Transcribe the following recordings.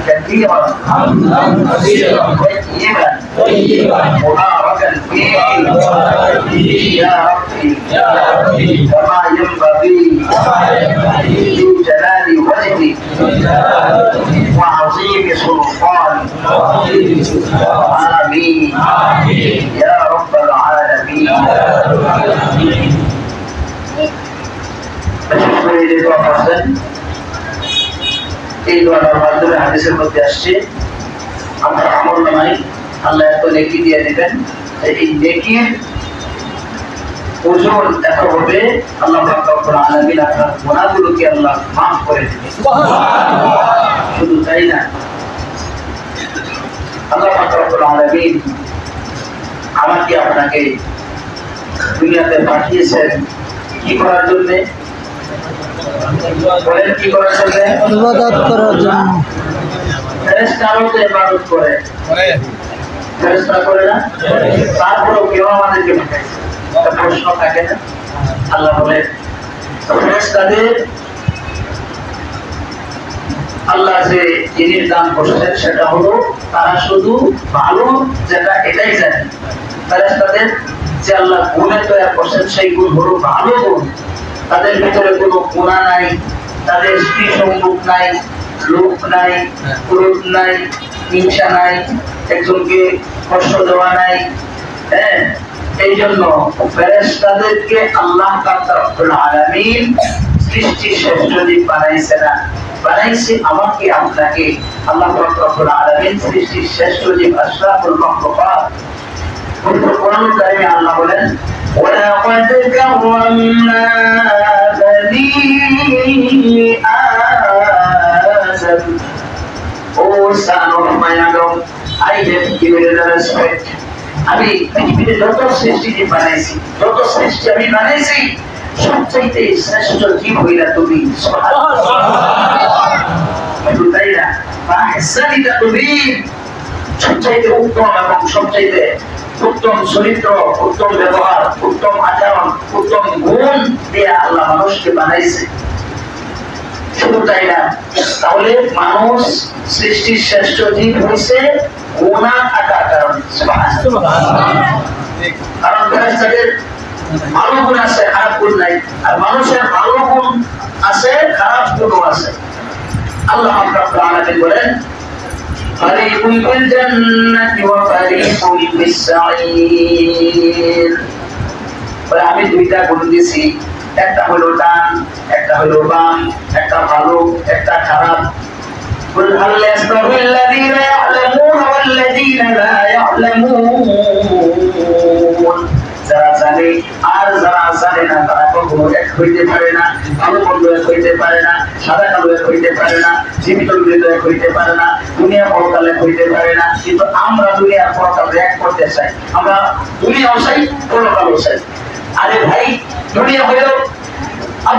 كثيرا طيبا مباركا فيه يا ربي كما ينبغي لجلال وجهك وعظيم سلطانك آمين يا رب العالمين এই দোয়ার মাধ্যমে হাদিসের মধ্যে আসছে আমরা আমল নামাই আল্লাহ এত নেকি দিয়ে দিবেন এই নেকির ওজন এত হবে আল্লাহ পাক রব্বুল আলামিন আপনার গুনাহগুলোকে আল্লাহ মাফ করে দিবেন সুবহানাল্লাহ শুধু তাই না আল্লাহ পাক রব্বুল আলামিন আমাকে আপনাকে দুনিয়াতে পাঠিয়েছেন কি করার জন্য বলেন কি করার জন্য ইবাদত করার জন্য ফেরেশতারা তো ইবাদত করে ফেরেশতারা করে না তারপরেও কেউ আমাদেরকে পাঠাইছে একটা প্রশ্ন থাকে না আল্লাহ বলে ফেরেশতাদের আল্লাহ যে জিনিস দান করছেন সেটা হলো তারা শুধু ভালো যেটা এটাই জানে ফেরেশতাদের যে আল্লাহ গুণে তৈরি করছেন সেই গুণ হলো ভালো গুণ তাদের ভিতরে কোনো গুনাহ নাই তাদের স্ত্রী সম্মুখ নাই লোভ নাই ক্রোধ নাই হিংসা নাই একজনকে কষ্ট দেওয়া নাই হ্যাঁ এই জন্য ফেরেশতাদেরকে আল্লাহ রব্বুল আলামিন সৃষ্টি শ্রেষ্ঠ জীব বানাইছে না বানাইছে আমাকে আপনাকে আল্লাহ রব্বুল আলামিন সৃষ্টি শ্রেষ্ঠ জীব আশরাফুল মাখলুকাত কোরআন কারিমে আল্লাহ বলেন ولقد كرمنا بني آدم Oh son of my Adam, I have given you the respect. আমি পৃথিবীতে যত সৃষ্টি বানাইছি যত সৃষ্টি আমি বানাইছি সবচাইতে শ্রেষ্ঠ জীব হইলা তুমি সুবহানাল্লাহ তাই না ফাহসানিতা তুমি সবচাইতে উত্তম এবং সবচাইতে উত্তম চরিত্র উত্তম ব্যবহার উত্তম আচরণ উত্তম গুণ দিয়ে আল্লাহ মানুষকে বানাইছে শুধু তাই না তাহলে মানুষ সৃষ্টির শ্রেষ্ঠ জীব হয়েছে গুনাহ থাকার কারণে কারণ ফেরেশতাদের ভালো গুণ আছে খারাপ গুণ নাই আর মানুষের ভালো গুণ আছে খারাপ গুণও আছে আল্লাহ রাব্বুল আলামিন বলেন فريق في الجنة وفريق في السعير আমি দুইটা গুণ দিছি একটা হলো ডান একটা হলো বাম একটা ভালো একটা খারাপ قل هل يستوي الذين يعلمون والذين لا يعلمون যারা জানে আর যারা জানে না তারা কখনো এক হইতে পারে না ভালো মন্দ এক হইতে পারে না সাদা কালো এক হইতে পারে না জীবিত মৃত এক হইতে পারে না দুনিয়া পরকাল এক হইতে পারে না কিন্তু আমরা দুনিয়ার পরকাল এক করতে চাই আমরা দুনিয়াও চাই পরকালও চাই আরে ভাই দুনিয়া হইল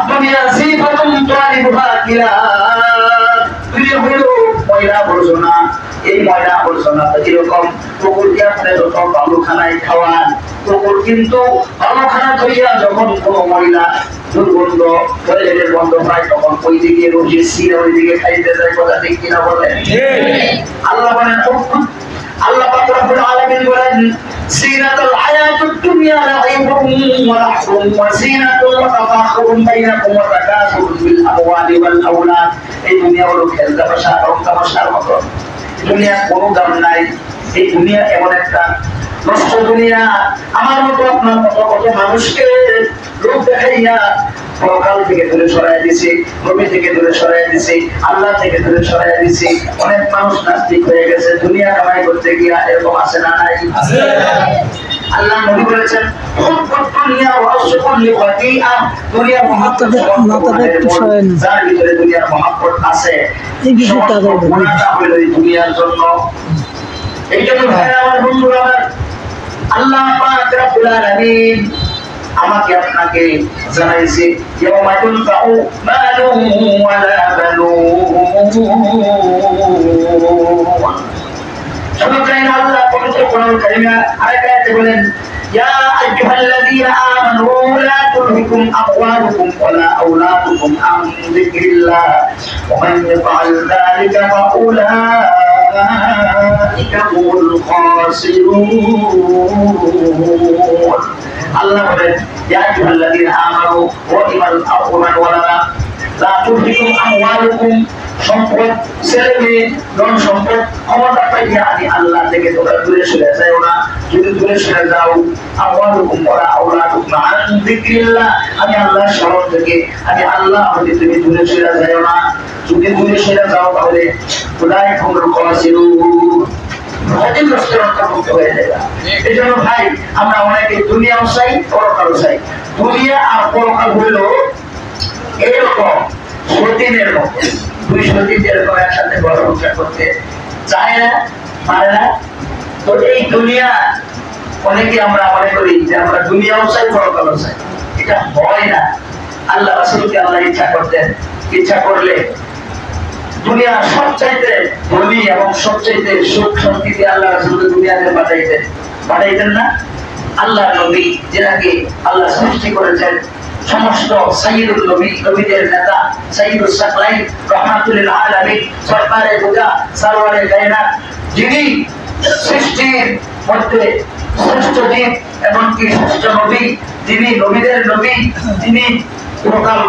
দুনিয়া জিফাতুন তালিবুহা কিরাত দুনিয়া হইল ময়লা আবর্জনা এই ময়লা আবর্জনা এরকম কুকুরকে আপনি যত বালুখানায় খাওয়ান কুকুর কিন্তু বালুখানা ধরিয়া যখন কোনো ময়লা দুর্গন্ধ টয়লেটের গন্ধ পায় তখন ওই দিকে রোজে সিনে ওই দিকে খাইতে যায় কথা ঠিক কিনা বলেন আল্লাহ বলেন আল্লাহ পাক রব্বুল আলামিন বলেন সিনাতুল হায়াতুদ দুনিয়া লাইবুন ওয়া লাহবুন ওয়া সিনাতুল তাফাখুরুন বাইনাকুম ওয়া তাকাসুরুন বিল আমওয়ালি ওয়াল আওলাদ এই দুনিয়া হলো খেল তামাশা রং তামাশার মতো দুনিয়া কোনো দাম নাই এই দুনিয়া এমন একটা নষ্ট দুনিয়া আমার মতো আপনার মতো কত মানুষকে লোক দেখাইয়া পরকাল থেকে দূরে সরাইয়া দিছে নবী থেকে দূরে সরাইয়া দিছে আল্লাহ থেকে দূরে সরাইয়া দিছে অনেক মানুষ নাস্তিক হয়ে গেছে দুনিয়া কামাই করতে গিয়া এরকম আছে না নাই আছে আল্লাহ নবী বলেছেন খুব দুনিয়া ওয়াসফুল লিওয়াতিআ দুনিয়া মহব্বত যার ভিতরে দুনিয়ার মহব্বত আছে এই বিষয়টা গুনাহটা হলো এই দুনিয়ার জন্য এই জন্য ভাই আমার বন্ধুরা আল্লাহ পাক রব্বুল আলামিন আমাকে আপনাকে জানাইছে ইয়াউমা তুনফাউ মালুন ওয়ালা বানুন সুবহানাল্লাহ আল্লাহ পবিত্র কোরআন কারীমে আয়াতে বলেন ইয়া আইয়ুহাল্লাযীনা আমানু আমানু লা তুলহিকুম আমওয়ালুকুম ওয়ালা আওলাদুকুম আন যিকরিল্লাহ ওয়া মান ইয়াফআল যালিকা ফাউলাইকা হুমুল খাসিরুন। আল্লাহ বলেন ইয়া আইয়ুহাল্লাযীনা আমানু ওয়া ওয়ালাদা লা তুলহিকুম আমওয়ালুকুম, সম্পদ, ছেলে মেয়ে, ধন সম্পদ, ক্ষমতা পাইয়া আমি আল্লাহ থেকে তোমরা দূরে সরে যাও না। যদি দূরে সরে যাও, আমওয়ালুকুম ওয়া আওলাদুকুম আন যিকরিল্লাহ, আমি আল্লাহর স্মরণ থেকে, আমি আল্লাহ হতে তুমি দূরে সরে যাও না। যদি দূরে সরে যাও তাহলে খোদাই খবর খাসিরুন, ক্ষতিগ্রস্তের অন্তর্ভুক্ত হয়ে যাবে। এই জন্য ভাই আমরা অনেকে দুনিয়াও চাই, পরকালও চাই। দুনিয়া আর পরকাল হইল এরকম সতীনের মতো, দুই সতী যেরকম একসাথে বড় সংসার করতে চায় না, পারে না। তো এই দুনিয়া অনেকে আমরা মনে করি যে আমরা দুনিয়াও চাই, পরকালও চাই, এটা হয় না। আল্লাহ রাসূলকে আল্লাহ ইচ্ছা করতেন, ইচ্ছা করলে দুনিয়ার সবচাইতে ধনী এবং সবচাইতে সুখ শান্তিতে আল্লাহ রাসূলকে দুনিয়াতে পাঠাইতেন না। আল্লাহ নবী যেনাকে আল্লাহ সৃষ্টি করেছেন, সমস্ত সাইয়্যিদুল নবী, নবীদের নেতা, সাইয়্যিদুস সাকলাইন, রাহমাতুল লিল আলামিন, সরকারে দুজা, সরওয়ারে কায়নাত, যিনি সৃষ্টির মধ্যে শ্রেষ্ঠ জীব এবং কি শ্রেষ্ঠ নবী, যিনি নবীদের নবী, যিনি পরকাল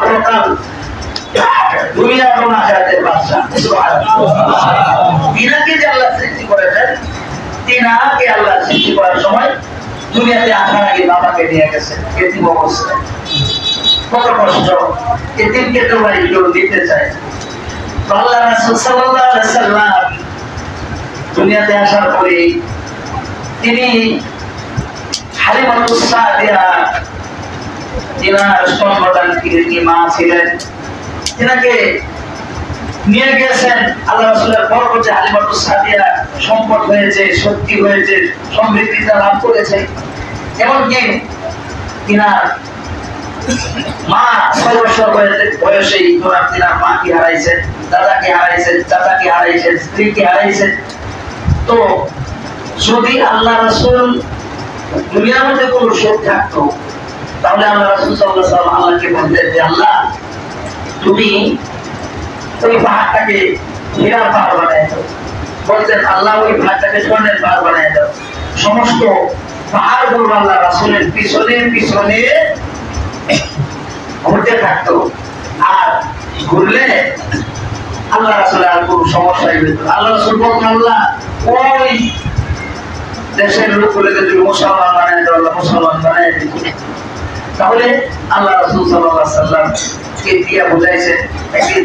দুনিয়া এবং আখিরাতের বাদশা, সুবহানাল্লাহ। তিনাকে যে আল্লাহ সৃষ্টি করেছেন, তিনাকে আল্লাহ সৃষ্টি করার সময় দুনিয়াতে আসার আগে বাবাকে নিয়ে গেছেন এতিম অবস্থায়। কত কষ্ট, এতিমকে তো ভাই কেউ দিতে চায়। আল্লাহ রাসূল সাল্লাল্লাহু আলাইহি ওয়াসাল্লাম দুনিয়াতে আসার পরে তিনি হালিমাতুস সাদিয়া, তিনার স্তন্যদানকারী মা ছিলেন, তিনাকে নিয়ে গেছেন। আল্লাহ রাসূলের বরকতে হালিমাতুস সাদিয়া সম্পদ হয়েছে, শক্তি হয়েছে, সমৃদ্ধিতা লাভ করেছে। এমনকি তিনার মা 6 বছর বয়সেই তিনার মাকে হারাইছেন, দাদাকে হারাইছেন, চাচাকে হারাইছেন, স্ত্রীকে হারাইছেন। তো যদি আল্লাহ রাসূল দুনিয়ার মধ্যে কোনো সুখ থাকতো, তাহলে আল্লাহ রাসূল সাল্লাল্লাহু আলাইহি ওয়াসাল্লাম আল্লাহকে বলতেন যে আল্লাহ তুমি ওই পাহাড়টাকে হীরার পাহাড় বানায় দাও। বলতেন আল্লাহ ওই পাহাড়টাকে স্বর্ণের পাহাড় বানায় দাও। সমস্ত পাহাড়গুলো আল্লাহ রাসূলের পিছনে পিছনে ঘুরতে থাকতো, আর ঘুরলে আল্লাহ রাসূলের আর কোনো সমস্যা হইতো না। আল্লাহ রাসূল বলতেন আল্লাহ ওই দেশের লোকগুলোকে তুমি মুসলমান বানায় দাও, আল্লাহ মুসলমান বানায় দিত। তাহলে আল্লাহ রাসূল সাল্লাল্লাহু আলাইহি ওয়াসাল্লাম কে দিয়া বুঝাইছেন। একদিন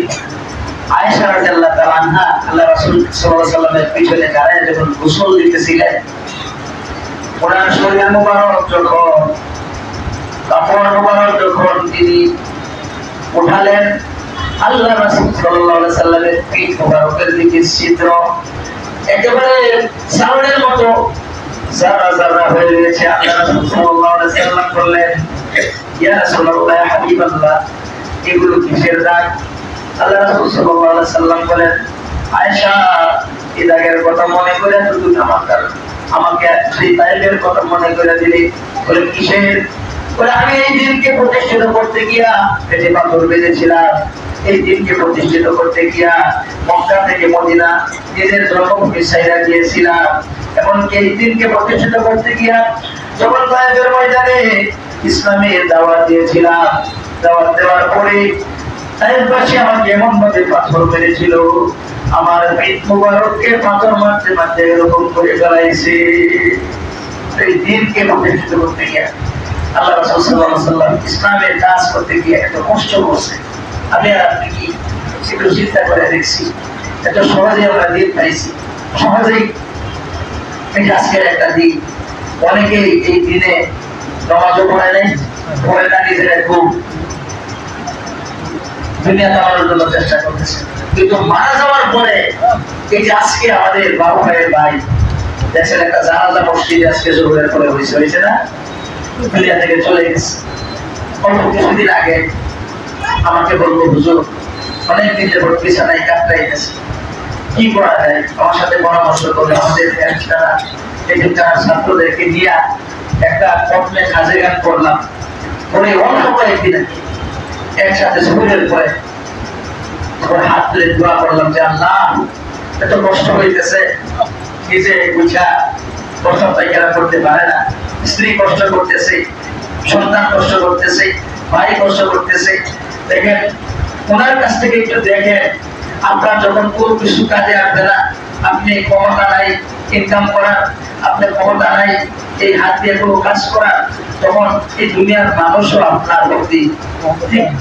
আয়েশা রাদিয়াল্লাহু তাআলা আনহা আল্লাহ রাসূল সাল্লাল্লাহু আলাইহি ওয়াসাল্লামের পিছনে দাঁড়ায় যখন গোসল দিতেছিলেন, ওনার শরীর মুবারক যখন, কাপড় মুবারক যখন তিনি উঠালেন, আল্লাহ রাসূল সাল্লাল্লাহু আলাইহি ওয়াসাল্লামের পিঠ মুবারকের দিকে ছিদ্র একেবারে সাউন্ডের মতো যারা যারা হয়ে গেছে। আল্লাহ রাসূল সাল্লাল্লাহু আলাইহি ওয়াসাল্লাম বললেন, ইয়া রাসূলুল্লাহ, ইয়া হাবিবাল্লাহ, এগুলো কিসের দাগ? আল্লাহ রাসূল সাল্লাল্লাহু আলাইহি ওয়াসাল্লাম বলেন, আয়েশা, এই দাগের কথা মনে করে তুমি আমাকে সেই তাইলের কথা মনে করে দিলি। বলে কিসের? বলে আমি এই দিনকে প্রতিষ্ঠিত করতে গিয়া পেটে পাথর বেঁধেছিলাম, এই দিনকে প্রতিষ্ঠিত করতে গিয়া মক্কা থেকে মদিনা নিজের জন্মভূমি ছাইড়া গিয়েছিলাম। এমনকি এই দিনকে প্রতিষ্ঠিত করতে গিয়া যখন তায়েফের ময়দানে ইসলামের দাওয়াত দিয়েছিলাম, দাওয়াত দেওয়ার পরে তায়েফবাসী আমাকে এমন ভাবে পাথর মেরেছিল, আমার পিঠ মুবারককে পাথর মারতে মারতে এরকম করে ফেলাইছে। এই দিনকে প্রতিষ্ঠিত করতে গিয়া আল্লাহ রাসূল সাল্লাল্লাহু আলাইহি ওয়াসাল্লাম ইসলামের কাজ করতে গিয়ে এত কষ্ট করছে। আমি আর আপনি কি একটু চিন্তা করে দেখছি, এত সহজে আমরা দিন পাইছি, সহজেই এই আজকের একটা দিন। অনেকেই এই দিনে নামাজও পড়ে নেই, পড়ে না, নিজেরা খুব দুনিয়া চালানোর জন্য চেষ্টা করতেছে। কিন্তু মারা যাওয়ার পরে এই যে আজকে আমাদের বাবু ভাইয়ের ভাই দেখছেন একটা জানাজা মসজিদে আজকে জোহরের পরে হয়েছে না, দুনিয়া থেকে চলে গেছে। অল্প কিছুদিন আগে আমাকে বলবো, হুজুর অনেকদিন যাবত বিছানায় কাটতে গেছে, কি করা যায়? আমার সাথে পরামর্শ করে আমাদের ছাত্রদেরকে নিয়ে একটা কটলে কাজে গান করলাম। পরে অল্প কয়েকদিন একসাথে শরীরের পরে হাত তুলে দোয়া করলাম যে আল্লাহ এত কষ্ট হইতেছে, নিজে বুঝা প্রথম পাইকারা করতে পারে না, স্ত্রী কষ্ট করতেছে, সন্তান কষ্ট করতেছে, ভাই কষ্ট করতেছে। দেখেন ওনার কাছ থেকে একটু দেখেন, আপনার যখন কোনো কিছু কাজে আসবে না, আপনি ক্ষমতা নাই ইনকাম করার, আপনার ক্ষমতা নাই এই হাত দিয়ে কোনো কাজ করার, তখন এই দুনিয়ার মানুষও আপনার প্রতি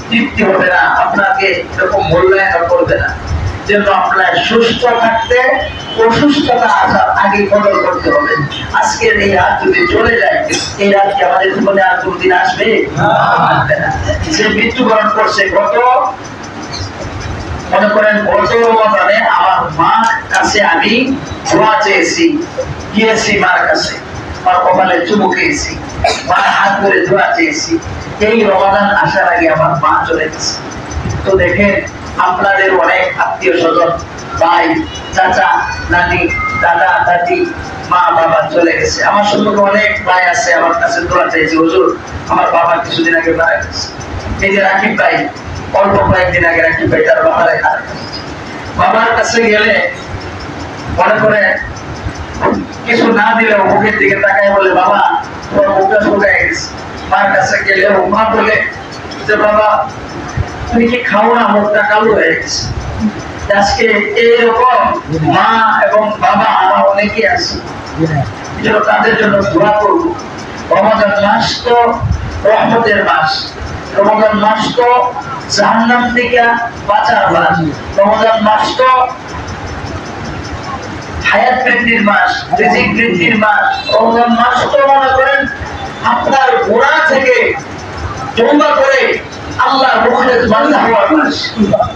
তৃপ্তি হবে না, আপনাকে এরকম মূল্যায়ন করবে না। জন্য আপনার সুস্থ থাকতে অসুস্থতা আসার আগে কদর করতে হবে। আজকের এই রাত যদি চলে যায়, এই রাত কি আমাদের জীবনে আর কোনদিন আসবে? যে মৃত্যুবরণ করছে গত, মনে করেন গত রমজানে আমার মার কাছে আমি দোয়া চেয়েছি, গিয়েছি মার কাছে, মার কপালে চুমু খেয়েছি, মার হাত ধরে দোয়া চেয়েছি। এই রমাদান আসার আগে আমার মা চলে গেছে। তো দেখেন আপনাদের অনেক আত্মীয় স্বজন, ভাই, চাচা, নানি, দাদা, দাদি, মা, বাবা চলে গেছে। আমার সম্পর্কে অনেক ভাই আছে, আমার কাছে দোয়া চাইছে, হুজুর আমার বাবা কিছুদিন আগে মারা গেছে। এই যে রাকিব ভাই, অল্প কয়েকদিন আগে রাকিব ভাই তার বাবা রেখা বাবার কাছে গেলে মনে করে কিছু না দিলেও মুখের দিকে তাকায় বলে বাবা তোমার মুখটা শুকায় গেছে। মার কাছে গেলেও মা বলে যে বাবা তুমি কি খাও না, মুখটা কালো হয়ে গেছে। আজকে এইরকম মা এবং বাবা আমার অনেকে আছে, তাদের জন্য দোয়া করবো। রমজান মাস তো রহমতের মাস, রমজান মাস তো জাহান্নাম থেকে বাঁচার মাস, রমজান মাস তো হায়াত বৃদ্ধির মাস, রিজিক বৃদ্ধির মাস, রমজান মাস তো মনে করেন আপনার গোড়া থেকে তওবা করে আল্লাহর মুখে বান্দা হওয়ার মাস।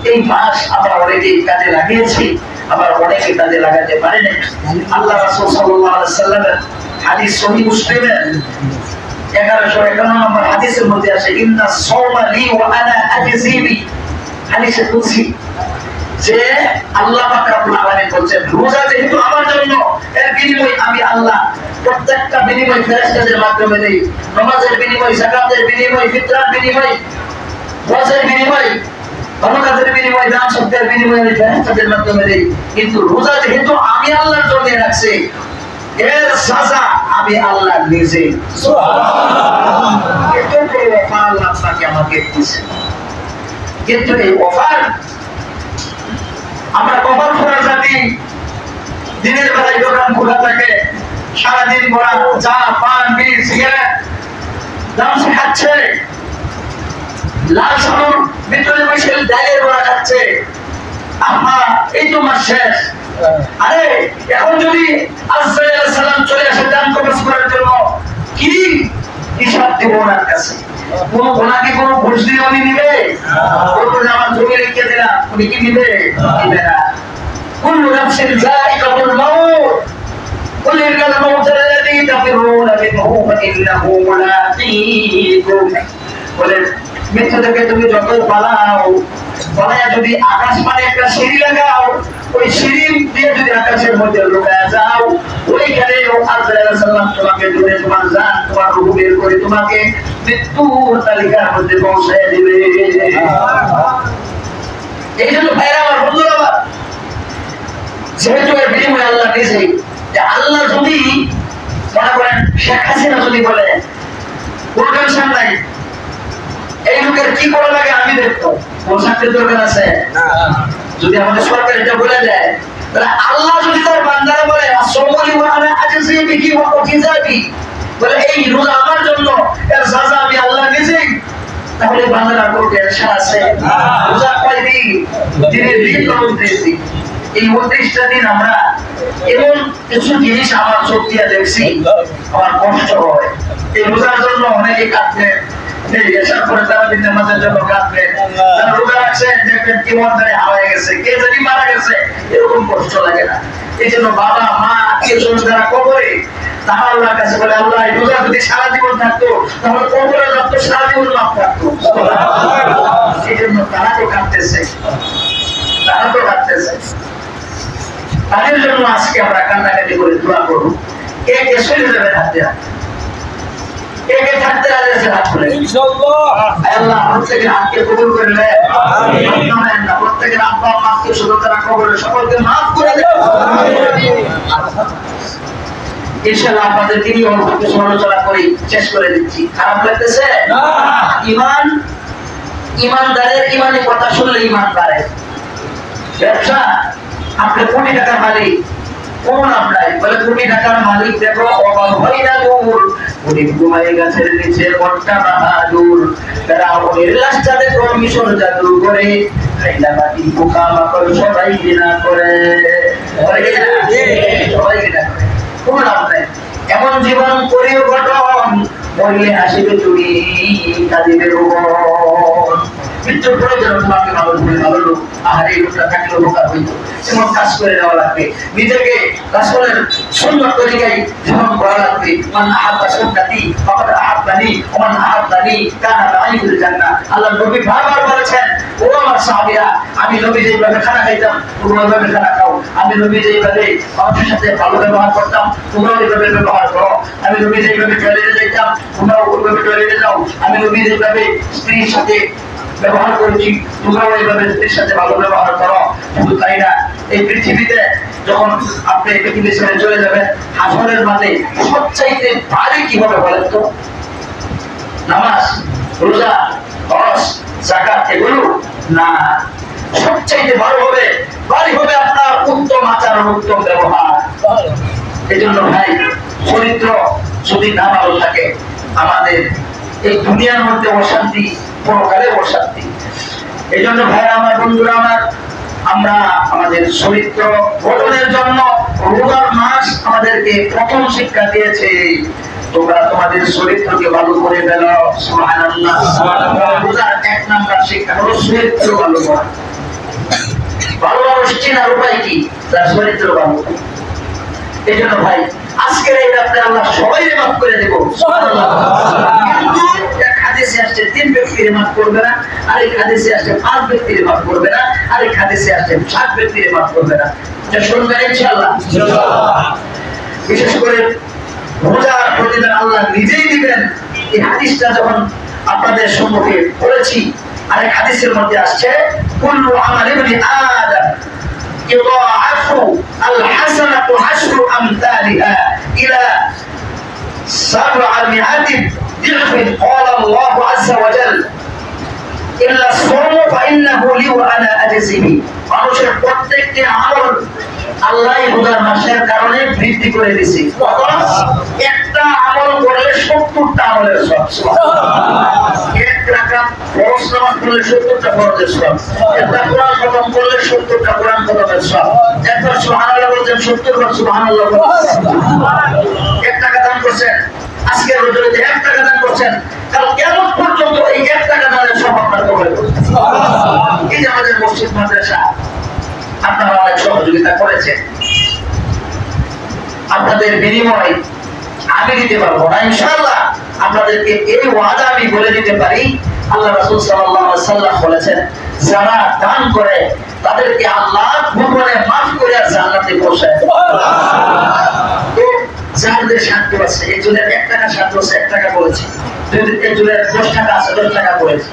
এই মাস আমরা অনেকেই কাজে লাগিয়েছি, আবার অনেকে কাজে লাগাতে পারি না। আল্লাহ রাসূল সাল্লাল্লাহু আলাইহি ওয়াসাল্লামের হাদিস সহিহ মুসলিমের 1151 নম্বর হাদিসের মধ্যে আছে ইন্না সাওমা লি ওয়া আনা আজজি বি। হাদিসে কুদসি যে আল্লাহ পাক রব্বুল আলামিন বলেন রোজা যেহেতু আমার জন্য, এর বিনিময় আমি আল্লাহ প্রত্যেকটা বিনিময় ফেরেশতাদের মাধ্যমে দেই। নামাজের বিনিময়, যাকাতের বিনিময়, ফিতরার বিনিময়, ওয়াজের বিনিময়, ভালো কাজের বিনিময়, দান সত্যের বিনিময় আমি ফেরেশতাদের মাধ্যমে দেই। কিন্তু রোজা যেহেতু আমি আল্লাহর জন্য রাখছি, এর সাজা আমি আল্লাহ নিজে। সুবহানাল্লাহ। এত বড় অফার আল্লাহ আপনাকে আমাকে দিয়েছেন, কিন্তু এই অফার আমরা কপাল খোলা জাতি, দিনের বেলায় দোকান খোলা থাকে, সারাদিন ভরা চা, পান, বিড়ি, সিগারেট লামসে খাচ্ছে, লাল সালুর ভিতরে বসে ডালের বড়া খাচ্ছে। এই তো মাস শেষ। আরে এখন যদি আজরাইল আলাইহিস সালাম চলে আসে দান কবজ করার জন্য, কি হিসাব দেব ওনার কাছে? ওনাকে কোনো ঘুষ দিয়ে উনি নিবে? বলবো যে আমার জমি রেখে দিলাম, উনি কি নিবে? নিবে না। কুল্লু নাফসিন যায়িকাতুল মাউত, কুল ইন্নাল মাউতা আল্লাযী তাফিরুনা মিনহু ফাইন্নাহু মুলাকীকুম। বলে মৃত্যু থেকে তুমি যত পালাও, পালায়া যদি আকাশ মানে একটা সিঁড়ি লাগাও, ওই সিঁড়ি দিয়ে যদি আকাশের মধ্যে লুকায়া যাও, ওইখানে আজরাইল আলাইহিস সালাম তোমাকে ধরে তোমার জান, তোমার রূহ বের করে তোমাকে মৃত্যুর তালিকার মধ্যে পৌঁছায় দিবে। এই জন্য ভাইরা আমার, বন্ধুরা আমার, যেহেতু এর বিনিময় আল্লাহ নিজে, যে আল্লাহ যদি মনে করেন শেখ হাসিনা যদি বলে কোনো টেনশন নাই, এই লোকের কি করা লাগে আমি দেখবো, কোন চাকরির দরকার আছে? যদি আমাদের সরকার এটা বলে দেয়, তাহলে আল্লাহ যদি তার বান্দারা বলে আসমালি ওয়া আনা আজজি বিহি ওয়া উজিজাবি, বলে এই রোজা আমার জন্য, এর সাজা আমি আল্লাহ নিজেই, তাহলে বান্দারা কোনো টেনশন আছে? রোজা কয়দিন? দিনের দিন 29 দিন। এই 29টা দিন আমরা এমন কিছু জিনিস আমার চোখ দিয়ে দেখছি, আমার কষ্ট হয়। এই রোজার জন্য অনেকে কাঁদবে, এসার পরে তারা দিন নামাজের জন্য কাঁদবে, তারা রোজা রাখছে দেখবেন কি মনে হারায় গেছে, কে জানি মারা গেছে, এরকম কষ্ট লাগে না? এই জন্য বাবা মা আত্মীয় স্বজন যারা কবরে, তারা আল্লাহর কাছে বলে আল্লাহ এই রোজা যদি সারা জীবন থাকতো, তাহলে কবরে যত সারা জীবন মাফ থাকতো। এই জন্য তারা তো কাঁদতেছে, তারা তো কাঁদতেছে। তাদের জন্য আজকে আমরা কান্নাকাটি করে দোয়া করবো। কে কে চলে যাবে হাতে হাতে? কে কে থাকতে রাজি আছে হাত তুলে ইনশাআল্লাহ। আল্লাহ প্রত্যেকের হাতকে কবুল করে নেন আমিন। প্রত্যেকের আব্বা আম্মাকে সুরক্ষা কবুল সকলকে maaf করে দেন আমিন। ইনশাআল্লাহ আপনাদের তিনি অল্প কিছু আলোচনা করি শেষ করে দিচ্ছি। খারাপ লাগতেছে না? ইমানদারের ইমানি কথা শুনলে ইমান বাড়ে। ব্যবসা আপনি কোটি টাকার মালিক, কোন আপনাই বলে কোটি টাকার মালিক দেখো অবাক হয় না দূর, কোটি ঘুমাই গাছের নিচে মনটা বাহাদুর, তারা ওদের লাশটা দেখো মিশন জাদু করে, খাইলা বাটি পোকা মাকড় সবাই ঘৃণা করে, সবাই ঘৃণা করে, কোন আপনাই। এমন জীবন করিও গঠন, মরলে আসিবে তুমি কাঁদিবে ভুবন। মৃত্যুর প্রয়োজন তোমাকে ভালো ভুলে ভালো লোক আহারে লোকটা থাকলেও বোকা হইত। এমন কাজ করে দেওয়া লাগবে, নিজেকে রাসূলের সুন্নাত তরিকায় জীবন করা লাগবে। মান আহাব্বা সুন্নতি ফাকাদ আহাব্বানি ওয়া মান আহাব্বানি কানা মা'ই ফিল জান্নাহ। আল্লাহ নবী বারবার বলেছেন, ও আমার সাহাবীরা, আমি নবী যেভাবে খানা খাইতাম তোমরা ওইভাবে খানা খাও, আমি নবী যেভাবে মানুষের সাথে ভালো ব্যবহার করতাম তোমরা ওইভাবে ব্যবহার করো, আমি নবী যেভাবে টয়লেটে যাইতাম তোমরা ওইভাবে টয়লেটে যাও, আমি নবী যেভাবে স্ত্রীর সাথে ব্যবহার করেছি তোমরাও এইভাবে স্ত্রীর সাথে ভালো ব্যবহার করো। শুধু তাই না, এই পৃথিবীতে যখন আপনি এই পৃথিবী ছেড়ে চলে যাবেন হাসরের মাঝে সবচাইতে ভারী কিভাবে বলেন তো? নামাজ, রোজা, হজ, যাকাত এগুলো না, সবচাইতে ভারী হবে আপনার উত্তম আচরণ, উত্তম ব্যবহার। এই জন্য ভাই চরিত্র যদি না ভালো থাকে আমাদের এই দুনিয়ার মধ্যে অশান্তি, পরকালে অশান্তি। এই জন্য ভাই আমার, বন্ধুরা আমার, আমরা আমাদের চরিত্র গঠনের জন্য রোজার মাস আমাদেরকে প্রথম শিক্ষা দিয়েছে, তোমরা তোমাদের চরিত্রকে ভালো করে ফেলো। সুবহানাল্লাহ। রোজার 1 নাম্বার শিক্ষা হলো চরিত্র ভালো করা। ভালো মানুষ চেনার উপায় কি? তার চরিত্র ভালো। এই জন্য ভাই আজকের এই রাতে আল্লাহ সবাইকে মাফ করে দেব, সুবহানাল্লাহ। কিন্তু এক হাদিসে আসছে 3 ব্যক্তির মাফ করবে না, আরেক হাদিসে আসছে 5 ব্যক্তির মাফ করবে না, আরেক হাদিসে আসছে 7 ব্যক্তির মাফ করবে না। এটা শুনবেন ইনশাআল্লাহ। বিশেষ করে রোজার প্রতিদান আল্লাহ নিজেই দিবেন। এই হাদিসটা যখন আপনাদের সম্মুখে পড়েছি, আরেক হাদিসের মধ্যে আসছে কুল্লু আমালি ইবনি আদম يضاعف الحسنة 10 أمثالها إلى 700 ضعف. قال الله عز وجل إلا الصوم فإنه لي وأنا أجزي به. মানুষের প্রত্যেকটি আমল আল্লাহ রোজার মাসের কারণে বৃদ্ধি করে দিয়েছে। একটা আমল করলে 70টা আমলের সওয়াব। সুবহানাল্লাহ। 1 রাকাত ফরজ নামাজ পড়লে 70টা ফরজের সওয়াব, একটা কোরআন খতম করলে 70টা কোরআন খতমের সওয়াব, একবার সুবহানাল্লাহ বলছেন 70 বার সুবহানাল্লাহ বলছেন। 1 টাকা দান করছেন, আজকে রোজাতে 1 টাকা দান করছেন, কাল কিয়ামত পর্যন্ত এই 1 টাকা দানের সওয়াব আপনার কবরে পড়বে। সুবহানাল্লাহ। এই যে আমাদের মসজিদ মাদ্রাসা আপনারা অনেক সহযোগিতা করেছেন, আপনাদের বিনিময় আমি দিতে পারবো না ইনশাআল্লাহ। আপনাদেরকে এই ওয়াদা আমি বলে দিতে পারি, আল্লাহ রাসূল সাল্লাল্লাহু আলাইহি ওয়াসাল্লাম বলেছেন, যারা দান করে তাদেরকে আল্লাহ গোপনে মাফ করে জান্নাতে পৌঁছায়। সুবহানাল্লাহ। তো যাদের সাধ্য আছে, একজনের 1 টাকা সাধ্য আছে 1 টাকা বলেছে, একজনের 10 টাকা আছে 10 টাকা বলেছে।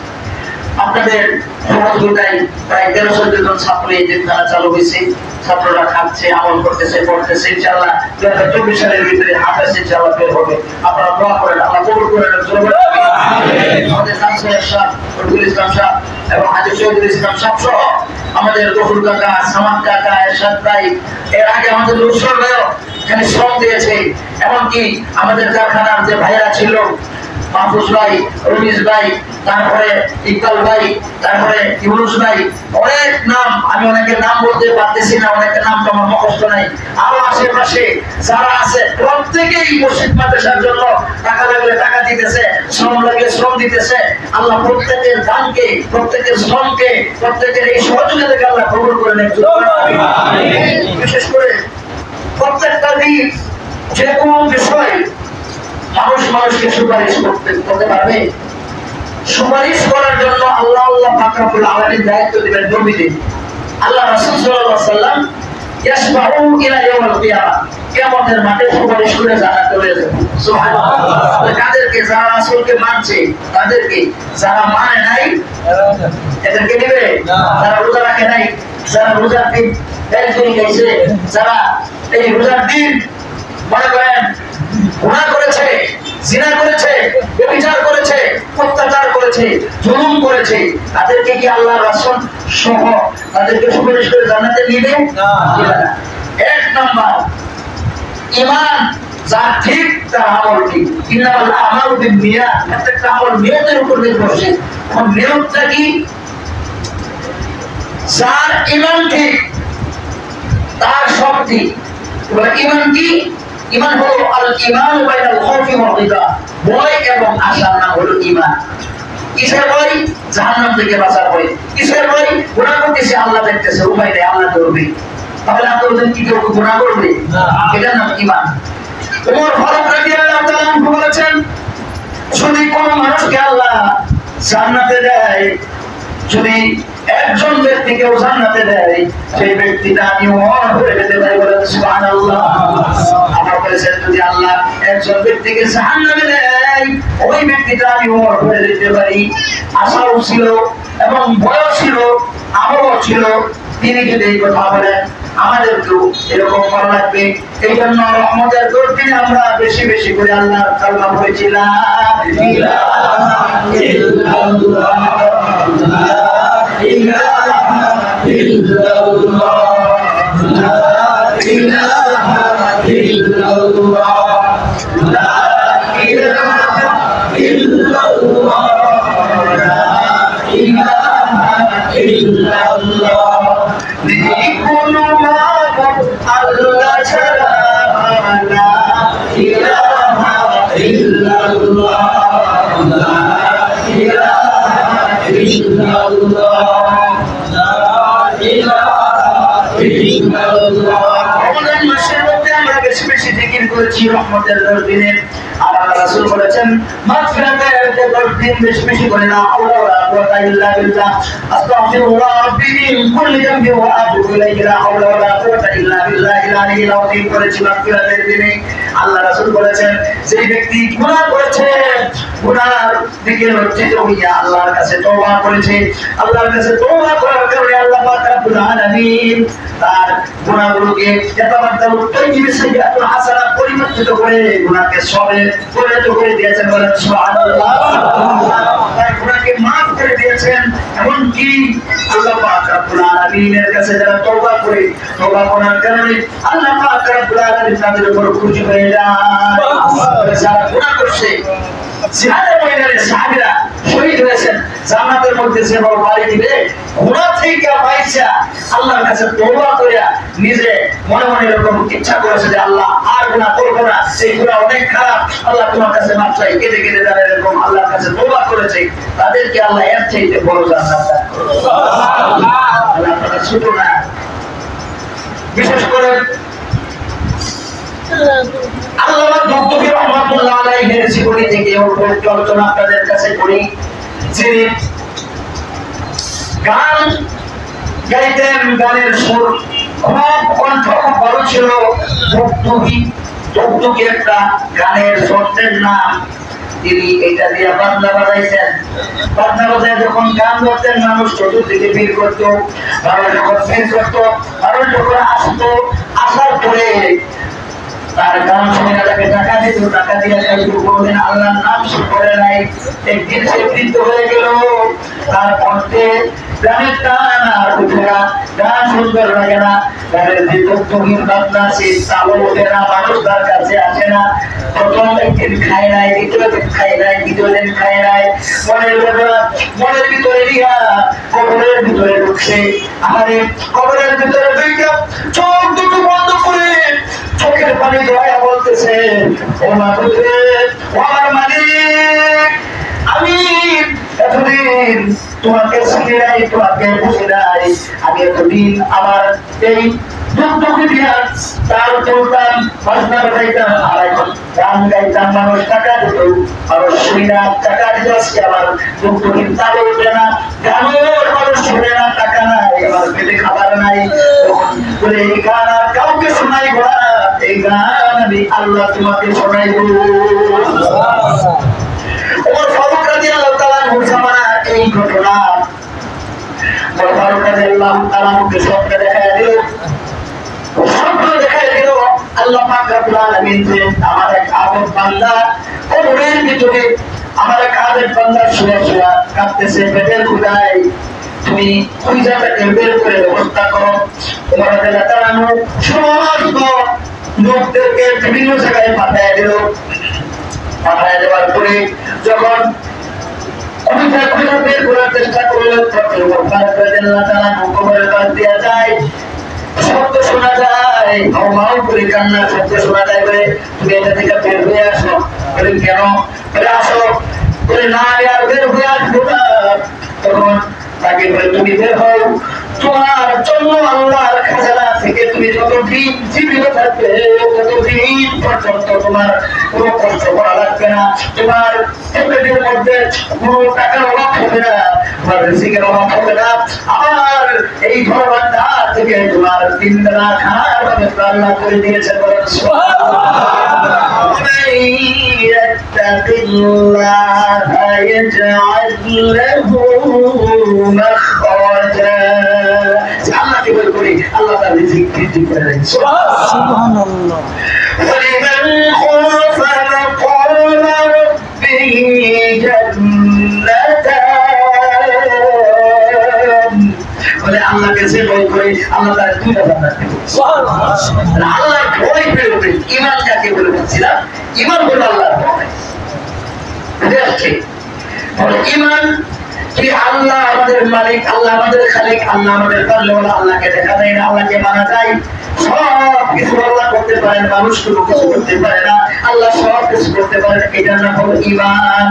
আপনাদের সহযোগিতায় প্রায় 13-14 জন ছাত্র এই দিনখানা চালু হয়েছে, ছাত্ররা খাচ্ছে, আমল করতেছে, পড়তেছে। ইনশাআল্লাহ 2024 সালের ভিতরে হাফেজ ইনশাআল্লাহ বের হবে। আপনারা দোয়া করেন, আল্লাহ কবুল করেন। আমিন। আমাদের কাউন্সিলর সাহেব রবিউল ইসলাম সাহেব এবং হাজী শহীদুল ইসলাম সাহেব সহ আমাদের গফুর কাকা, সামাদ কাকা, এরশাদ ভাই, এর আগে আমাদের রুশল ভাইও এখানে শ্রম দিয়েছে। এমনকি আমাদের কারখানার যে ভাইরা ছিল, মাহফুজ ভাই, রমিজ ভাই, তারপরে ইকবাল ভাই, তারপরে ইউনুস ভাই, অনেক নাম, আমি অনেকের নাম বলতে পারতেছি না, অনেকের নাম তো আমার মুখস্থ নাই। আরো আশেপাশে যারা আছে প্রত্যেকেই মসজিদ মাদ্রাসার জন্য টাকা লাগলে টাকা দিতেছে, শ্রম লাগলে শ্রম দিতেছে। আল্লাহ প্রত্যেকের দানকে, প্রত্যেকের শ্রমকে, প্রত্যেকের এই সহযোগিতাকে আল্লাহ কবুল করে নেন। বিশেষ করে প্রত্যেকটা দিন যে কোনো বিষয় মানুষকে সুপারিশ করতে পারবে, সুপারিশ করার জন্য আল্লাহ পাক রব্বুল আলামিন দায়িত্ব দিবেন নবীদের। আল্লাহ রাসূল সাল্লাল্লাহু আলাইহি ওয়াসাল্লাম ইয়াসবাহু ইলা ইয়াউমিল কিয়ামah, কিয়ামতের মাঠে সুপারিশ করে জান্নাতে চলে যাবে। সুবহানাল্লাহ। কাদেরকে? যারা রাসূলকে মানছে তাদেরকে, যারা মানে নাই এদেরকে দিবে না। যারা রোজা রাখে নাই, যারা রোজার দিন একদিন গেছে, যারা এই রোজার দিন মনে করেন গুনাহ করেছে, জিনা করেছে, ব্যভিচার করেছে, অত্যাচার করেছে, জুলুম করেছে, তাদেরকে কি আল্লাহ রাসূল সহ তাদেরকে সুপারিশ করে জান্নাতে নিবে না? এক নাম্বার ঈমান যার ঠিক তার আমল ঠিক। ইন্নামাল আমালু বিন্নিয়াত, প্রত্যেকটা আমল নিয়তের উপর নির্ভরশীল। কোন নিয়তটা কি? যার ঈমান ঠিক তার সব ঠিক। ঈমান কি? ঈমান হলো আল ঈমান বাইনাল খাউফি ওয়াল রিজা, ভয় এবং আশার নাম হলো ঈমান। কিসের ভয়? জাহান্নাম থেকে বাঁচার ভয়। কিসের ভয়? গুনাহ করতেছে, আল্লাহ দেখতেছে, উপায় নেই, আল্লাহ ধরবে। তাহলে আপনাদের কি কেউ গুনাহ করবে? এটার নাম ঈমান। ওমর ফারুক রাদিয়াল্লাহু তাআলা আনহু বলেছেন, যদি কোন মানুষকে আল্লাহ জান্নাতে দেয়, যদি একজন ব্যক্তিকেও জান্নাতে দেয়, সেই ব্যক্তিটা আমি ওমর হয়ে যেতে পারি। বলেন সুবহানাল্লাহ। আবার বলেছেন, যদি আল্লাহ একজন ব্যক্তিকে জাহান্নামে দেয়, ওই ব্যক্তিটা আমি ওমর হয়ে যেতে পারি। আশাও ছিল এবং ভয়ও ছিল, আমলও ছিল। তিনি যদি এই কথা বলেন, আমাদেরকেও এরকম করা লাগবে। এই জন্য রহমতের দরদিনে আমরা বেশি বেশি করে আল্লাহর কালমা পড়েছি, লা ইলাহা ইল্লাল্লাহ, লা ইলাহা ইল্লাল্লাহ, লা ইলাহা ইল্লাল্লাহ, লা ইলাহা ইল্লাল্লাহ, লা ইলাহা ইল্লাল্লাহ। কোন মাবুদ আল্লাহ ছাড়া, লা ইলাহা ইল্লাল্লাহ, লা ইলাহা ইল্লাল্লাহ, লা ইলাহা ইল্লাল্লাহ। রমজান মাসের মধ্যে আমরা বেশি বেশি জিকির করেছি রহমতের দিনে। আল্লাহ রাসূল বলেছেন, মাগফিরাতের দিন বেশি বেশি করে না হাওলা ওয়ালা কুওয়াতা ইল্লা বিল্লাহ, আস্তাগফিরুল্লাহ রাব্বি মিন কুল্লি যামবি ওয়া আতুবু ইলাইহি, লা হাওলা ওয়ালা কুওয়াতা ইল্লা বিল্লাহিল আলিয়্যিল আযীম করেছি মাগফিরাতের দিনে। আল্লাহ রাসূল বলেছেন, যে ব্যক্তি গুনাহ করেছে, গুনাহর দিকে লজ্জিত হইয়া আল্লাহর কাছে তওবা করেছে, আল্লাহর কাছে তওবা করার কারণে আল্লাহ পাক রব্বুল আলামিন তার গুনাহগুলোকে ইয়াতাবাদদালু তাইয়্যিবি সাইয়্যাতুল হাসানাত পরিবর্তিত করে গুনাহকে সবে পরিণত করে দিয়েছেন। বলেন সুবহানাল্লাহ। তাই গুনাহকে মাফ করে দিয়েছেন। এমনকি আল্লাহ পাক রব্বুল আলামিনের কাছে যারা তওবা করে, তওবা করার কারণে আল্লাহ পাক রব্বুল আলামিন তাদের উপর খুশি হয়ে যায়। যারা গুনাহ করছে, জিহাদের ময়দানে সাহাবীরা শহীদ হয়েছেন, জান্নাতের মধ্যে যে বড় বাড়ি দিবে, গুনাহ থেকে বাইচা আল্লাহর কাছে তওবা করিয়া নিজে মনে মনে এরকম ইচ্ছা করেছে যে আল্লাহ আর গুনাহ করব না, সেই গুনাহ অনেক খারাপ, আল্লাহ তোমার কাছে মাফ চাই, কেঁদে কেঁদে যারা এরকম আল্লাহর কাছে তওবা করেছে, তাদেরকে আল্লাহ এর চাইতে বড় জান্নাত দান করবে। সুবহানাল্লাহ। আল্লাহ তাআলা ছোট না। বিশেষ করে আল্লামা দুবদুবি রহমাতুল্লাহ আলাইহির জীবনী থেকে অল্প একটু আলোচনা আপনাদের কাছে করি। যিনি গান গাইতেন, গানের সুর খুব কণ্ঠ খুব ভালো ছিল। দুবদুবি, দুবদুবি একটা গানের যন্ত্রের নাম। তিনি এটা দিয়ে বাজনা বাজাইতেন। বাজনা বাজায় যখন গান করতেন, মানুষ চতুর্দিকে ভিড় করতো। মানুষ যখন ভিড় করতো, মানুষ যখন আসতো, আসার পরে তার গান শুনে তাকে টাকা দিত, টাকা দিয়ে কোনদিন আল্লাহর নাম সে করে নাই। একদিন সে বৃদ্ধ হয়ে গেল, তার কণ্ঠে গানের টান আর উঠে না, গান সুন্দর লাগে না, গানের যে তথ্যহীন ভাবনা সে তালও ওঠে না, মানুষ তার কাছে আসে না। প্রথম একদিন খায় নাই, দ্বিতীয় দিন খায় নাই, তৃতীয় দিন খায় নাই। মনের ভিতরে রিহা কবরের ভিতরে ঢুকছে। আরে কবরের ভিতরে দুইটা চোখ দুটো বন্ধ করে চোখের পানি দয়া বলতেছে, ও মালিক, ও আমার মালিক, আমি এতদিন তোমাকে চিনি নাই, তোমাকে বুঝি নাই। আমি এতদিন আমার এই দুঃখকে দিয়া তার চলতাম, বাজনা বাজাইতাম, আর এখন গান গাইতাম, মানুষ টাকা দিত, মানুষ শুনি না, টাকা দিত। আজকে আমার দুঃখহীন তালে উঠে না, গানের মানুষ শুনে না, টাকা নাই, আমার পেটে খাবার নাই। বলে এই গান আর কাউকে শোনাইব না, এই গান আমি আল্লাহ তোমাকে শোনাইব। ওমর ফারুক রাদিয়াল্লাহু তাআলা জামানার এই ঘটনা ওমর ফারুক রাদিয়াল্লাহু তাআলা কে স্বপ্নে দেখায় দিল। স্বপ্ন দেখায় দিল আল্লাহ পাক রব্বুল আলামিন যে আমার এক আবেদ বান্দা কবরের ভিতরে, আমার এক আবেদ বান্দা শুয়ে শুয়ে কাঁদতেছে পেটের ক্ষুধায়, তুমি খুঁজাটাকে বের করে ব্যবস্থা করো। ওমর রাদিয়াল্লাহু তাআলা সমস্ত লোকদেরকে বিভিন্ন জায়গায় পাঠিয়ে দিল। পাঠিয়ে দেওয়ার পরে যখন খুঁজা বের করার চেষ্টা করলেন, তখন ওমর ফারুক রাদিয়াল্লাহু তাআলা কবরের পাশ দিয়ে যায়, শব্দ শোনা যায়, হাউ করে কান্নার শব্দ শোনা যায়। বলে তুমি এটা থেকে বের হয়ে আসো। বলে কেন? বলে আসো। বলে না আমি আর বের হয়ে আসবো না। তখন তাকে বলে তুমি বের হও, তোমার জন্য আল্লাহর খাজানা থেকে তুমি যতদিন জীবিত থাকবে ততদিন পর্যন্ত তোমার কোনো কষ্ট করা লাগবে না, তোমার পকেটের মধ্যে কোনো টাকার অভাব হবে না, তোমার রিজিকের অভাব হবে না। আমার এই ঘরবান্ধার থেকে তোমার 3 বেলা খাওয়ার ব্যবস্থা আল্লাহ করে দিয়েছেন। বলেন সুবহানাল্লাহ। ইয়াত্তাকিল্লাহা ইয়াজআল লাহু মাখরাজা। আল্লাহ কি বলে আল্লাহ তার রিজিক বৃদ্ধি করে দেন। সুবহানাল্লাহ। ওয়ালিমান খাফা মাকামা রাব্বিহি জান্নাতান। বলে আল্লাহকে যে ভয় করে আল্লাহ তার 2টা জান্নাত দেবে। সুবহানাল্লাহ। আল্লাহর ভয় পেয়ে ঈমান কাকে বলে বলছিলাম, ঈমান হলো আল্লাহর ভয়। বুঝতে বলে ঈমান কি আল্লাহ আমাদের মালিক, আল্লাহ আমাদের খালিক, আল্লাহ আমাদের পারলেওয়ালা, আল্লাহকে দেখা যায় না, আল্লাহকে মানা যায়। সব কিছু আল্লাহ করতে পারেন, মানুষ কোনো কিছু করতে পারে না, আল্লাহ সব কিছু করতে পারেন। এটার নাম হলো ঈমান।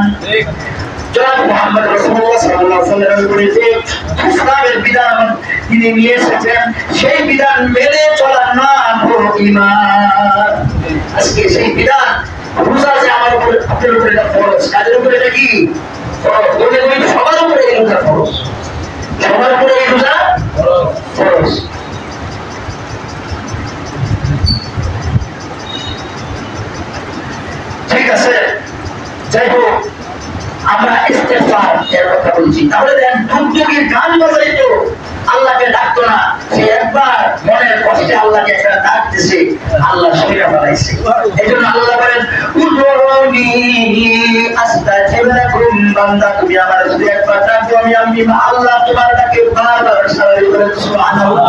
জনাব মুহাম্মদ রাসূলুল্লাহ সাল্লাল্লাহু আলাইহি ওয়াসাল্লামের উপরে যে ইসলামের বিধান তিনি নিয়ে এসেছেন, সেই বিধান মেনে চলার নাম হলো ঈমান। আজকে সেই বিধান রোজা যে আমার উপরে, আপনার উপরে এটা ফরজ, কাদের উপরে এটা কি ফরজ? সবার উপরে এই রোজা ফরজ, সবার উপরে এই রোজা ফরজ। ঠিক আছে, যাই হোক আমরা ইস্তেগফার এর কথা বলছি। তাহলে দেন দুর্যোগের গান বাজাইতো, আল্লাহকে ডাকতো না, সে একবার মনের কষ্টে আল্লাহকে একটা ডাকতেছে, আল্লাহ শুনে ফেলাইছে। এইজন্য আল্লাহ বলেন উদউনি আস্তাজিব লাকুম। বান্দা তুমি আমার যদি একবার ডাকো আমি আল্লাহ তোমার ডাকে বারবার সাড়া দিব। সুবহানাল্লাহ।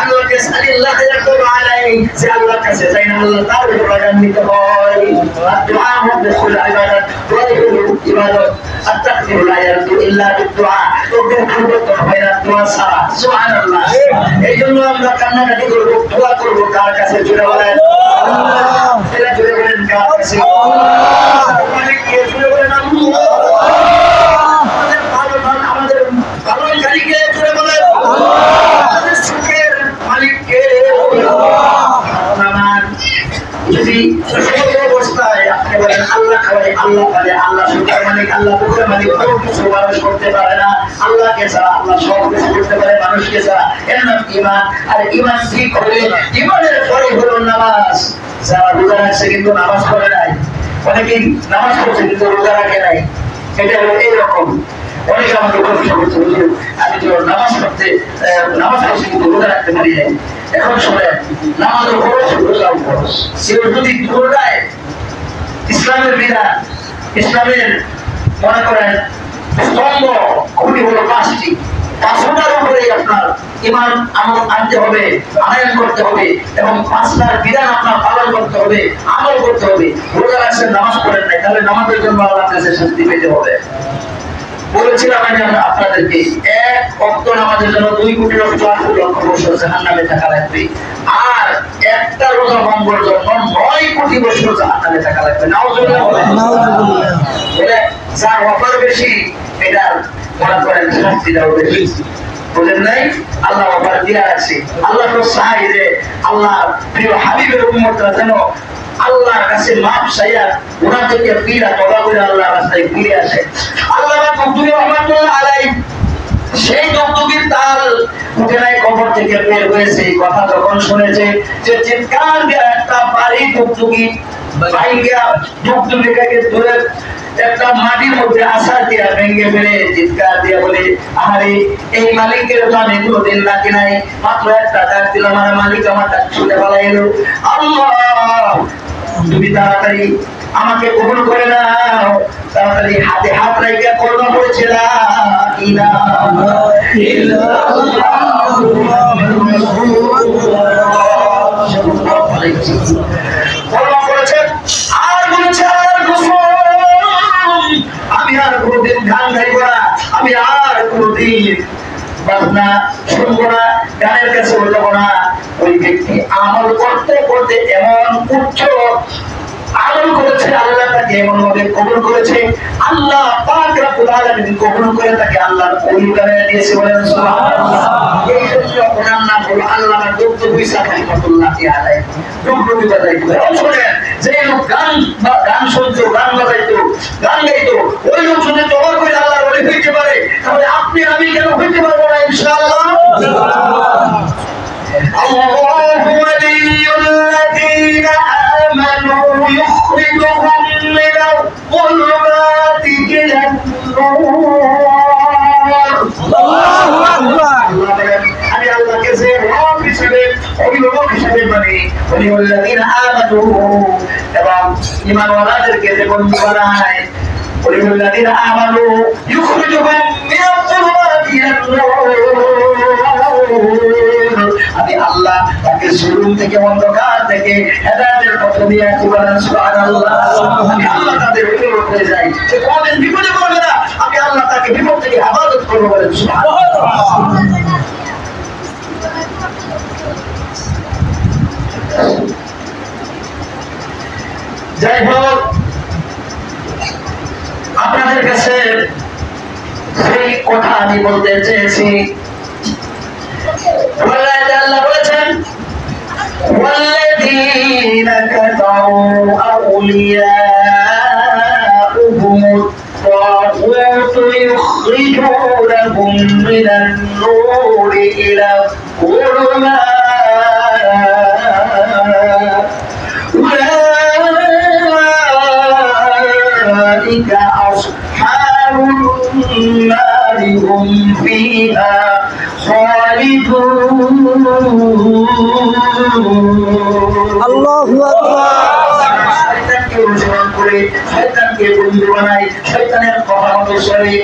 আল্লাহকে সাল্লাল্লাহু আলাইহি যে আল্লাহর কাছে যাই না, আল্লাহ তার উপর রাগান্বিত হয়। দুআ হচ্ছে ইবাদত, ইবাদত আত-তাকবীর লা ইয়ারদু ইল্লা বিদ-দুআ। ওদের পরিবর্তন হয় না দোয়া ছাড়া। সুবহানাল্লাহ। এইজন্য আমরা কান্নাকাটি করব, দোয়া করব কার কাছে? জোরে বলেন আল্লাহ। এটা জোরে বলেন কার কাছে? আল্লাহ। মানে কে? জোরে বলেন আল্লাহ। আমাদের ভালোই কারিকে জোরে বলেন আল্লাহ। আমাদের সুখের মালিক কে? আল্লাহ। যদি অবস্থায় আপনি বলেন আল্লাহ খাওয়াই, আল্লাহ পালে, আল্লাহ সুখের মালিক, আল্লাহ দুঃখের মালিক, কোনো কিছু মানুষ করতে পারে না আল্লাহকে ছাড়া। আল্লাহ সব কিছু করতে পারে মানুষকে ছাড়া। এর নাম ঈমান। আর ঈমান কি করলে? ঈমানের পরে হলো নামাজ। যারা রোজা রাখছে কিন্তু নামাজ পড়ে নাই, অনেকেই নামাজ পড়ছে কিন্তু রোজা রাখে নাই, এটা হলো এইরকম। অনেকে আমাকে প্রশ্ন করছে, হুজুর আমি তো নামাজ পড়ছি কিন্তু রোজা রাখতে পারি নাই। এখন শোনেন, নামাজও খরচ, রোজাও খরচ। কেউ যদি রোজায় ইসলামের বিধান, ইসলামের মনে করেন স্তম্ভ খুবই হলো 5টি, 5টার উপরে আপনার ঈমান আমল আনতে হবে, আনয়ন করতে হবে, এবং 5টার বিধান আপনার পালন করতে হবে, আমল করতে হবে। রোজা রাখছেন, নামাজ পড়েন নাই, তাহলে নামাজের জন্য আল্লাহর কাছে শাস্তি পেতে হবে। বলেছিলাম আমি আপনাদেরকে, 1 ওয়াক্ত নামাজের জন্য 2,84,00,000 বছর জাহান্নামে থাকা লাগবে, আর একটা রোজা ভঙ্গের জন্য 9 কোটি বছর জাহান্নামে থাকা লাগবে। নাউজুবিল্লাহ। বলে যার অফার বেশি, এটার মনে করেন শাস্তিটাও বেশি। বুঝেন নাই? আল্লাহ অফার দিয়ে আছে। আল্লাহ তো চাই যে আল্লাহ প্রিয় হাবিবের উম্মতরা যেন আল্লাহর কাছে মাপ চাইয়া ওনা থেকে পীড়া তবা করে আল্লাহর রাস্তায় ফিরে আসে। আল্লাহ রাব্বুল রহমাতুল্লাহ আলাইহি সেই টুকটুকির তাল উঠেনায় কবর থেকে বের হয়েছে কথা যখন শুনেছে যে চিৎকার দিয়ে একটা বাড়ি টুকটুকি ভাইয়া টুকটুকিটাকে ধরে একটা মাটির মধ্যে আশা দিয়া ভেঙে ফেলে চিৎকার দিয়ে বলে আরে এই মালিকের তো আমি কোনোদিন ডাকি নাই, মাত্র একটা ডাক দিলাম আমার মালিক আমার ডাক শুনে বলা এলো। আল্লাহ তুমি তাড়াতাড়ি আমাকে কবুল করে নাও, তাড়াতাড়ি হাতে হাত রেখে কলমা পড়েছে লা ইলাহা ইল্লাল্লাহ কলমা পড়েছে আর বলছে আর আমি আর কোনোদিন গান গাইব না, আমি আর কোনোদিন বাজনা শুনবো না, গানের কাছে যাবো না। ওই ব্যক্তি আমল করতে করতে এমন উচ্চ আমল করেছে, আল্লাহ তাকে এমন ভাবে কবুল করেছে, আল্লাহ পাক রব্বুল আলামিন কবুল করে তাকে আল্লাহর ওলি বানিয়ে দিয়েছে। বলেন সুবহানাল্লাহ। এই জন্য ওনার নাম হলো আল্লামা ডক্টর ইসাক রহমাতুল্লাহি আলাইহি। ডক্টর বাজাইতো শুনেন, যে লোক গান শুনতো, গান বাজাইতো, গান গাইতো, ওই লোক শুনে তোবা করে আল্লাহর ওলি হইতে পারে, তাহলে আপনি আমি কেন হইতে পারবো না ইনশাআল্লাহ? আল্লাহু ওয়ালিয়ুল্লাযীনা আমানু ইখরিজুহুম মিনাল যুলুমাতি ইলান নূর। আল্লাহু আকবার। আমি আল্লাহকে যে রব হিসেবে, অভিভাবক হিসেবে মানি, ওয়ালিয়ুল্লাযীনা আমানু, এবং ঈমানওয়ালাদেরকে যে বন্ধু বানায়, ওয়ালিয়ুল্লাযীনা আমানু ইখরিজুহুম মিনাল যুলুমাতি ইলান নূর। আমি আল্লাহ তাকে জুলুম থেকে, অন্ধকার থেকে হেদায়েতের পথে নিয়ে আসি। বলেন সুবহানাল্লাহ। আমি আল্লাহ তাদের অভিভাবক হয়ে যাই, সে কোনদিন বিপদে পড়বে না, আমি আল্লাহ তাকে বিপদ থেকে হেফাজত করবো। বলেন সুবহানাল্লাহ। যাই হোক, আপনাদের কাছে সেই কথা আমি বলতে চেয়েছি। আল্লাহ বলেছেন والذين كفروا أولياؤهم الطاغوت يخرجونهم من النور إلى الظلمات أولئك أصحاب النار هم فيها خالدون। আল্লাহু আকবার। শয়তানকে অনুসরণ করে, শয়তানকে বন্ধু বানায়, শয়তানের কথা মতো চলে,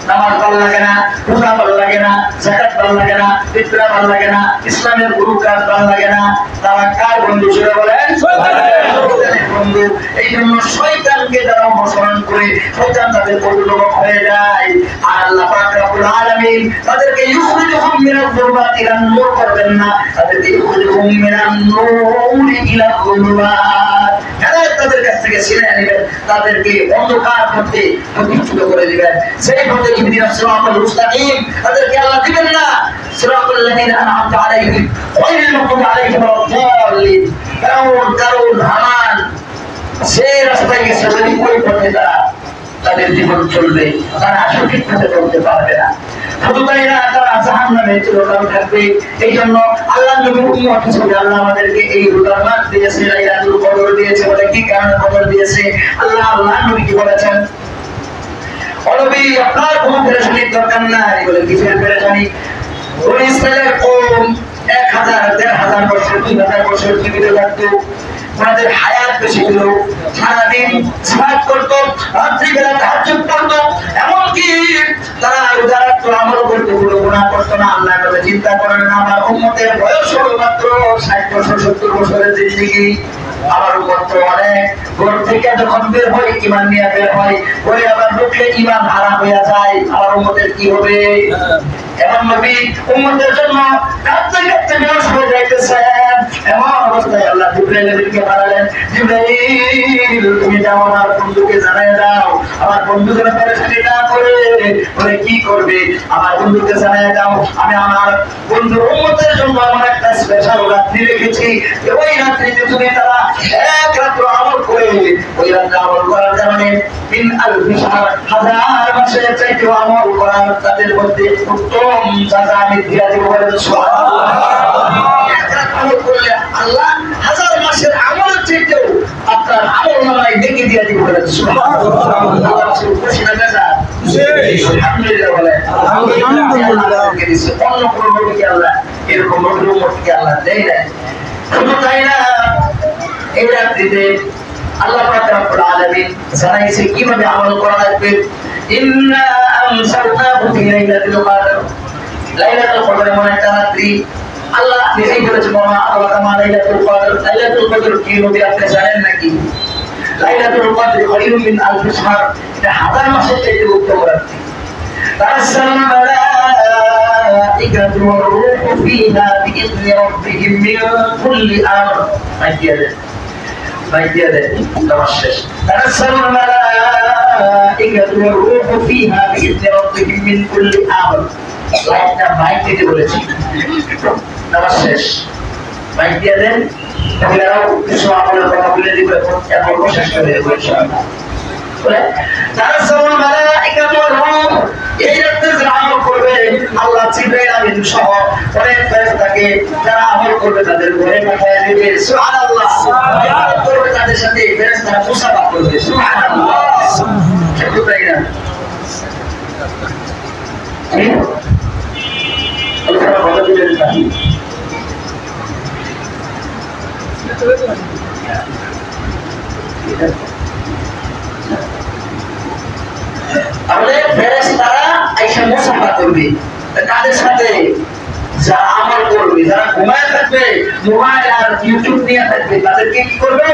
নামাজ ভালো লাগে না, রোজা ভালো লাগে না, যাকাত ভালো লাগে না, ফিতরা ভালো লাগে না, ইসলামের গুরু কাজ ভালো লাগে না, তারা কার বন্ধু ছিল বলেন? শয়তানের বন্ধু। এই জন্য শয়তানকে যারা অনুসরণ করে, শয়তান তাদের পরিণত হয়ে যায়। আর আল্লাহ পাক রব্বুল আলামিন তাদেরকে ইখরিজুহুম মিনাল যুলুমাতি ইলান নূর করবেন না, তাদেরকে ইখরিজুহুম মিনান নূরি ইলা যুলুমাত, হেদায়েত তাদের কাছ থেকে ছিনিয়ে নেবেন, তাদেরকে অন্ধকার পথে প্রতিষ্ঠিত করে দিবেন। সেই পথে ইহদিনাস সিরাতাল মুস্তাকিম তাদেরকে আল্লাহ দিবেন না, সিরাতাল লাযীনা আন'আমতা আলাইহিম গায়রিল মাগদুবি আলাইহিম ওয়ালাদ-দাল্লিন। কারণ হামান সেই রাস্তায় গেছে, যদি ওই পথে তাদের জীবন চলবে, তারা সঠিক পথে চলতে পারবে না। শুধু তাই না, তারা জাহান্নামে চিরকাল থাকবে। এই জন্য আল্লাহ নবী উম্মত হিসেবে আল্লাহ আমাদেরকে এই রোজার মাস দিয়েছে, লাইলাতুল কদর দিয়েছে। বলে কি কারণে কদর দিয়েছে? আল্লাহ নবীকে বলেছেন, ও নবী আপনার কোনো পেরেশানির দরকার নাই। বলে কিসের পেরেশানি? বনি ইসরাইলের কওম 1000 1500 বছর 2000 বছর জীবিত থাকতো, ওনাদের হায়াত বেশি ছিল, সারাদিন সালাত করতো, রাত্রিবেলা তাহাজ্জুদ করতো, এমনকি তারা রোজা রাখতো, আমল করতো, কোনো গুনাহ করতো না। আল্লাহ তাআলা চিন্তা করেন না, আমার উম্মতের বয়স হলো মাত্র 60 বছর 70 বছরের জিন্দেগি, আমার উম্মত তো অনেক ঘর থেকে যখন বের হয় ঈমান নিয়ে বের হয়, ওই আবার ঢুকলে ঈমান হারা হয়ে যায়, আমার উম্মতের কি হবে? এমন নবী উম্মতের জন্য কাঁদতে কাঁদতে বেহুশ হয়ে যাইতেছেন। এমন অবস্থায় আল্লাহ জিবরাইল নবীকে পাঠালেন, জিবরাইল তুমি যাও আমার বন্ধুকে জানাই দাও, আমার বন্ধু যেন পেরেশানি না করে। বলে কি করবে? আমার বন্ধুকে জানাই দাও আমি আমার বন্ধুর উম্মতের জন্য আমার একটা স্পেশাল রাত্রি রেখেছি, ওই রাত্রিতে যদি তারা এক রাত্র আমল করে ওই রাতে আমল করার কারণে মিন আলফি শাহর, হাজার মাসের চাইতে আমল করার তাদের মধ্যে উত্তম সাজা আমি দিয়া দিব। বলেন সুবহানাল্লাহ। একটা আমল করলে আল্লাহ হাজার মাসের আমলের চাইতেও আপনার আমল নামায় ডেকে দিয়া দিব। বলেন সুবহানাল্লাহ। আল্লাহ রাসূল খুশি না বেজা? আলহামদুলিল্লাহ। বলেন আলহামদুলিল্লাহ। অন্য কোনো নবীকে আল্লাহ এরকম নবীর উম্মতকে আল্লাহ দেয় না। শুধু তাই না, এই রাত্রিতে আল্লাহ পাক রব্বুল আলামিন জানাইছে কিভাবে আমল করা লাগবে। ইন্না আনসালনাহু ফি লাইলাতিল কদর, লাইলাতুল কদর মানে একটা রাত্রি। আল্লাহ নিজেই বলেছেন ওয়া আদরাকা মা লাইলাতুল কদর। লাইলাতুল কদর কি নবী আপনি জানেন নাকি? লাইলাতুল কদর খায়রুম মিন আলফি শাহর, এটা হাজার মাসের চাইতে উত্তম রাত্রি। তাসাল্লাল মালাইকাতু ওয়ার রূহু ফিহা বিইذনি রাব্বিহিম মিন কুল্লি আমর। تنزل الملائكة والروح فيها بإذن ربهم من كل أمر। লাইটটা মাইক দিতে বলেছি, নামাজ শেষ মাইক দিয়ে দেন, মহিলারাও কিছু আমলের কথা বলে দিবে, এখন শেষ করে দেবো ইনশাআল্লাহ। তানজালুল মালাইকাতু ওয়ার রূহ, এই রাতে যারা আমল করবে আল্লাহ জিবরাইল আমিন সহ অনেক ফেরেশতাকে যারা আমল করবে তাদের ঘরে পাঠিয়ে দিবে। সুবহানাল্লাহ। আমল করবে তাদের সাথে ফেরেশতারা মুসাফা করবে। সুবহানাল্লাহ। শুধু তাই না, আল্লাহ বলে দিলেন তাই তাহলে ফেরেশতারা আইসা মুসাফা করবে তাদের সাথে, যারা আমল করবে, যারা ঘুমায় থাকবে, মোবাইল আর ইউটিউব নিয়ে থাকবে, তাদেরকে কি করবে?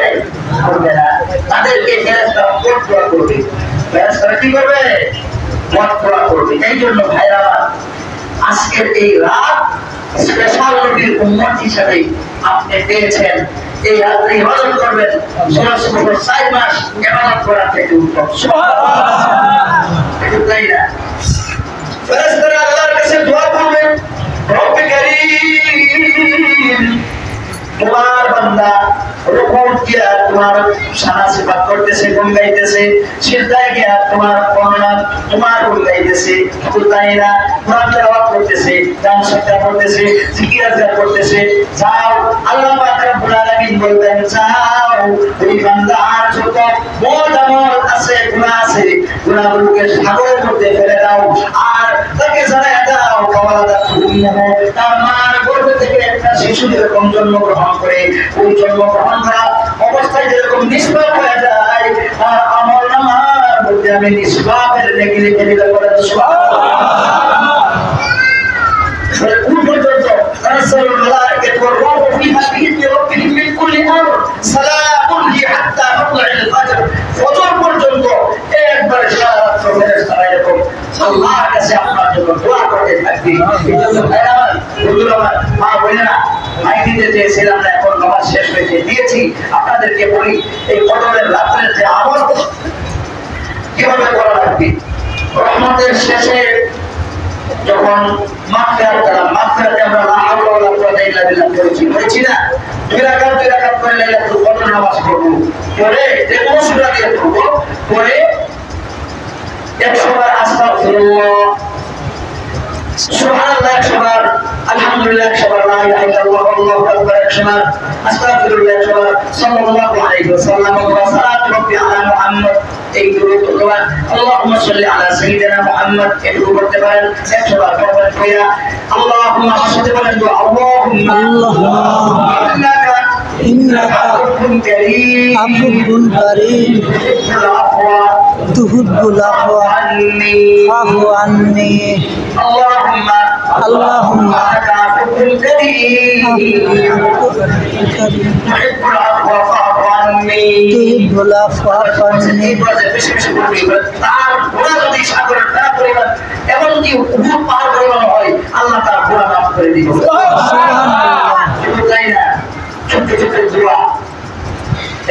করবে না, তাদেরকে ফেরেশতারা পড়া করবে। ফেরেশতারা কি করবে? পড়া করবে। এই জন্য ভাইরা আজকের এই রাত স্পেশাল নবীর উম্মত হিসেবে আপনি পেয়েছেন। এই রাত্রে ইবাদত করবেন, 4 মাস ইবাদত করার থেকে উত্তম। সুবহানাল্লাহ। তাই না, ফেরেশতারা আল্লাহর কাছে দোয়া করবেন, রব্বে কারীম, তোমার বান্দা রুকু দিয়া তোমার শানা সিফাত করতেছে, গুণ গাইতেছে, সিজদায় গিয়া তোমার বর্ণনা তোমার গুণ গাইতেছে। শুধু তাই না, কোরআন তেলাওয়াত করতেছে, গান শিক্ষা করতেছে, জিকির আজকার করতেছে। যাও, আল্লাহ পাক রব্বুল আলামিন বলবেন, যাও ওই বান্দার যত মত আমল আছে, গুনাহ আছে, গুনাহগুলোকে সাগরের মধ্যে ফেলে দাও আর তাকে জানায় দাও কাওয়ালাদা তুমিও, তার মার গর্ভ থেকে একটা শিশু যেরকম জন্মগ্রহণ করে, ওই জন্মগ্রহণ করা অবস্থায় যেরকম নিষ্পাপ হয়ে যায়, তার আমল নামার মধ্যে আমি নিষ্পাপের নেকি লিখে দিতে পারি। কোন পর্যন্ত? তানজালুল মালাইকাতু ওয়ার রূহু ফিহা বিইذনি রাব্বিহিম মিন কুল্লি আমর সালামুন হি হাত্তা মাতলাইল ফাজর। ফজর পর্যন্ত একবার সারা রাত ফেরেশতারা এরকম আল্লাহর কাছে আপনার জন্য দোয়া করতে থাকবে। এই জন্য ভাইরা আমার, বন্ধুরা আমার, মা বোনেরা, মাইক দিতে চেয়েছিলাম না, এখন নামাজ শেষ হয়েছে, দিয়েছি। আপনাদেরকে বলি, এই কদরের রাত্রের যে আমল কিভাবে করা লাগবে। রহমতের শেষে যখন মাগফিরাতে আমরা লা হাওলা ওয়ালা কুওয়াতা ইল্লা বিল্লাহ করেছি না, 2 রাকাত করে লাইলাতুল কদর নামাজ পড়ব, পরে যে কোন সূরা দিয়ে পড়ব, পরে 100 বার আস্তাগফিরুল্লাহ, সুবহানাল্লাহ 100 বার, আলহামদুলিল্লাহ 100 বার, লা ইলাহা ইল্লাল্লাহ আল্লাহু আকবার 100 বার, আস্তাগফিরুল্লাহ 100 বার, সাল্লাল্লাহু আলাইহি ওয়াসাল্লাম ওয়া সাল্লাতু রাব্বি আলা মুহাম্মদ, এই দুরূদ পড়বেন। আল্লাহুম্মা সাল্লি আলা সাইয়্যিদিনা মুহাম্মদ, একটু করতে পারেন 100 বার পড়বেন। কইরা আল্লাহুম্মা সাথে বলেন তো, আল্লাহুম্মা ইন্নাকা আফুউন কারীম তুহিব্বুল আফওয়া ফা'ফু আন্নী। আল্লাহুম্মা ইন্নাকা আফুউন কারীম তুহিব্বুল আফওয়া ফা'ফু আন্নী। তার গুনাহ যদি সাগরের ফেনা পরিমাণ এমনকি উহুদ পাহাড় পরিমাণ হয়, আল্লাহ তার গুনাহ মাফ করে দিবেন। সুবহানাল্লাহ। শুধু তাই না, ছোট্ট ছোট্ট দোয়া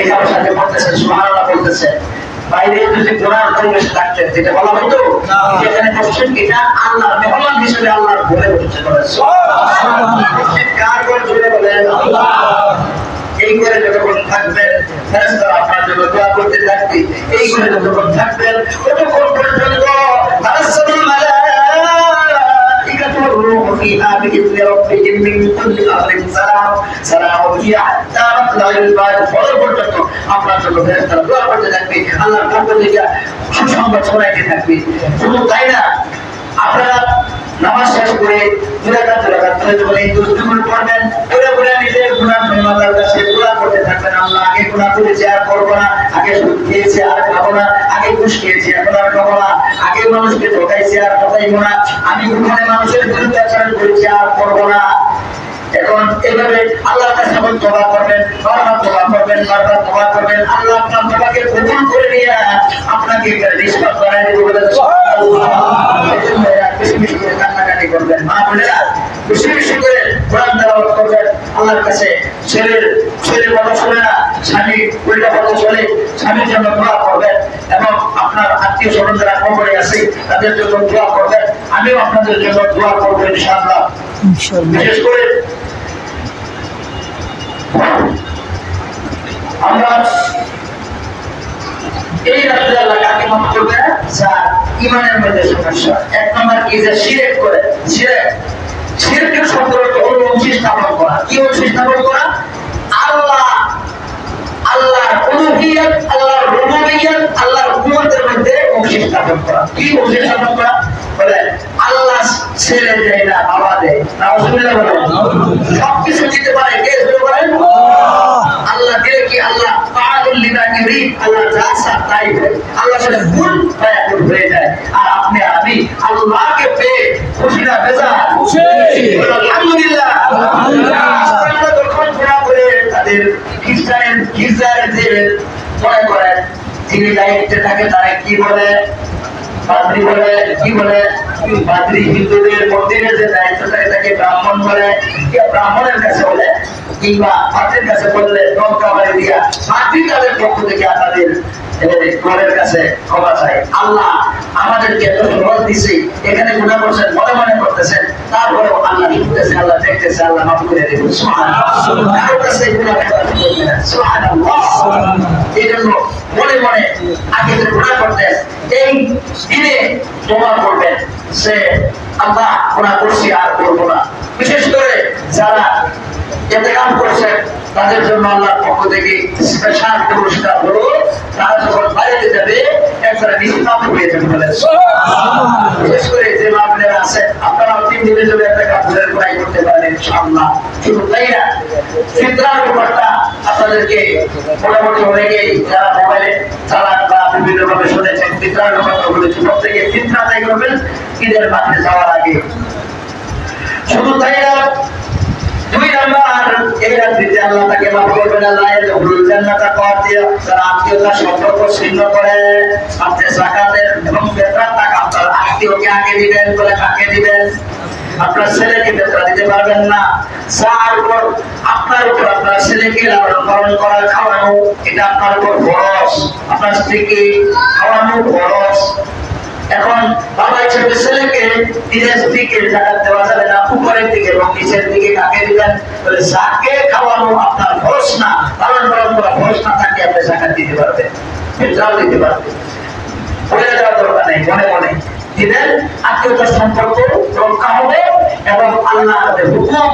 এখানে সাথে পড়তেছেন, সুবহানাল্লাহ বলতেছেন। বাইরে যদি গুনার পরিবেশ থাকতেন, যেটা বলা হতো যেখানে বসছেন, এটা আল্লাহর মেহমান হিসেবে আল্লাহর ঘরে বসেছে। কার ঘর জুড়ে বলেন আল্লাহ। এই করে যখন থাকবেন, ফেরেশতারা আপনার জন্য জন্য দোয়া করতে থাকবে। এই করে যতক্ষণ থাকবেন ততক্ষণ পর্যন্ত তারাসসুল মালাইকাতু রূহ ফিহা বিইذن রাব্বিহিম মিন কুল্লি আমরিন সালাম সালামুন হিয়া হাত্তা মাতলাইল ফাজর। ফজর পর্যন্ত আপনার জন্য ফেরেশতারা দোয়া করতে থাকবে, আল্লাহর পক্ষ থেকে সুসংবাদ ছড়াইতে থাকবে। শুধু তাই না, আপনারা নামাজ শেষ করে এই দুষ্টুগুলো পড়বেন, পড়ে নিজের গুনাহ আল্লাহর কাছে দোয়া করতে থাকবেন। আল্লাহ আগে গুনাহ করেছি আর করবো না, আগে সুদ খেয়েছি আর খাবো না, আগে ঘুষ খেয়েছি এখন আর খাবো না, আগে মানুষকে ঠকাইছি আর ঠকাইবো না, আমি ওখানে মানুষের বিরুদ্ধে আচরণ করেছি আর করবো না। এখন এইভাবে আল্লাহর কাছে যখন তওবা করবেন, বারবার তওবা করবেন, বারবার তওবা করবেন, আল্লাহ আপনার তওবাকে কবুল করে নিয়ে আপনাকে রিসপেক্ট করায় দেবে। বলে সুবহানাল্লাহ। বেশি বেশি করে কান্নাকাটি করবেন, মা বোনেরা বেশি বেশি করে কোরআন তেলাওয়াত করবেন আল্লাহর কাছে। ছেলে কথা শুনে না, স্বামী উল্টা কথা শুনে স্বামীর জন্য দোয়া করবেন এবং আপনার আত্মীয় স্বজন যারা কবরে আছে তাদের জন্য দোয়া করবেন। আমিও আপনাদের জন্য দোয়া করবো ইনশাআল্লাহ। বিশেষ করে আমরা এই রাতে আল্লাহ কাকে মাফ করবে? যার ঈমানের মধ্যে সমস্যা। এক নম্বর কি? যে শিরক করে। শিরকের শব্দ হলো অংশ স্থাপন করা। কি অংশ স্থাপন করা? আল্লাহর উলুহিয়ত, আল্লাহর রুবুবিয়ত, আল্লাহর কুদরতের মধ্যে অংশ স্থাপন করা। কি অংশ স্থাপন করা? বলে আল্লাহ ছেলে দেয় না, বাবা দেয়। নাউজুবিল্লাহ বলেন। সবকিছু দিতে পারে কে? বলেন আল্লাহ দিলে কি? আল্লাহ ফাআলুল লিমা ইউরিদ, আল্লাহ যা চায় তাই হয়। আল্লাহ সাথে কুল ফায়াকুন হয়ে যায়। আর আপনি আমি আল্লাহকে পেয়ে খুশি না বেজার? খুশি। আলহামদুলিল্লাহ। আমরা যখন গুনাহ করে তাদের খ্রিস্টানের গির্জার যে মনে করেন যিনি দায়িত্বে থাকে তারা কি বলে? পাদ্রী বলে। কি বলে? পাদ্রী। হিন্দুদের মন্দিরে যে দায়িত্ব থাকে তাকে ব্রাহ্মণ বলে। ব্রাহ্মণের কাছে বলে কিংবা পাদ্রীর কাছে বললে নৌকা বাড়ি দিয়া পাদ্রী তাদের পক্ষ থেকে আপনাদের ঘরের কাছে ক্ষমা চাই। আল্লাহ আমাদেরকে এত সহজ দিছে, এখানে গুনাহ করছেন মনে মনে করতেছেন, তারপরেও আল্লাহ শুনতেছে, আল্লাহ দেখতেছে, আল্লাহ মাফ করে দেবে। সুবহানাল্লাহ। কারো কাছে গুনাহ করতে হবে না। সুবহানাল্লাহ। এই জন্য মনে মনে আগে যে গুনাহ করতেন এই দিনে তওবা করবেন, সে আল্লাহ গুনাহ করছি আর করবো না। বিশেষ করে যারা ইন্তেকাল করছেন তাদের জন্য আল্লাহর পক্ষ থেকে স্পেশাল পুরস্কার হলো তারা যখন বাইরে যাবে একবারে নিষ্পাপ হয়ে যাবে। বিশেষ করে যে মামলারা আছেন আপনারা 3 দিনের জন্য একটা কাপড়ের ক্রয় করতে পারেন ইনশাআল্লাহ। শুধু তাই না, ফিতরার ব্যাপারটা আপনাদেরকে মোটামুটি অনেকেই যারা মোবাইলে চালান বা বিভিন্ন ভাবে শুনেছেন ফিতরার ব্যাপারটা বলেছি। প্রত্যেকে ফিতরা তাই করবেন ঈদের মাঠে যাওয়ার আগে। শুধু তাই না, 2 নাম্বার এই রাত্রিতে আল্লাহ তাকে মাফ করবেন। আল্লাহ ইয়াদখুলুল জান্নাতা কাতিয়া, যারা আত্মীয়তার সম্পর্ক ছিন্ন করে। আপনি যাকাতের এবং ফিতরার টাকা আপনার আত্মীয়কে আগে দিবেন বলে কাকে দিবেন? আপনার ছেলেকে ফিতরা দিতে পারবেন না। যার উপর আপনার উপর আপনার ছেলেকে লালন পালন করা, খাওয়ানো, এটা আপনার উপর খরচ। আপনার স্ত্রীকে খাওয়ানো খরচ। এখন বাবা হিসেবে ছেলেকে নিজের স্ত্রীকে জাকাত দেওয়া যাবে না, উপরের দিকে এবং নিচের দিকে কাকে দিবেন? বলে যাকে খাওয়ানো আপনার খরচ না, পালন পালন করা খরচ না, তাকে আপনি জাকাত দিতে পারবেন, ফিতরাও দিতে পারবেন। বলে দেওয়ার দরকার নেই, মনে মনে দিবেন। আত্মীয়তার সম্পর্ক রক্ষা হবে এবং আল্লাহর হুকুম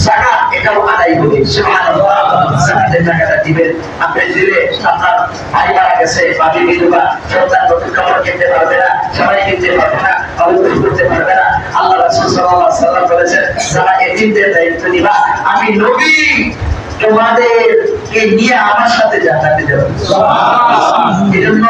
যাকাত এটাও আদায় হবে। সুবহানাল্লাহ। যাকাতের টাকাটা দিবেন। আপনি দিলে আপনার ভাই মারা গেছে বা বিধবা সন্তান নতুন কাপড় কিনতে পারবে না, সবাই কিনতে পারবে না, অবশ্যই করতে পারবে না। আল্লাহ রাসূল সাল্লাল্লাহু আলাইহি ওয়াসাল্লাম বলেছেন, যারা এতিমদের দায়িত্ব নিবা আমি নবী তোমাদেরকে নিয়ে আমার সাথে জান্নাতে যাব। সুবহানাল্লাহ। এজন্য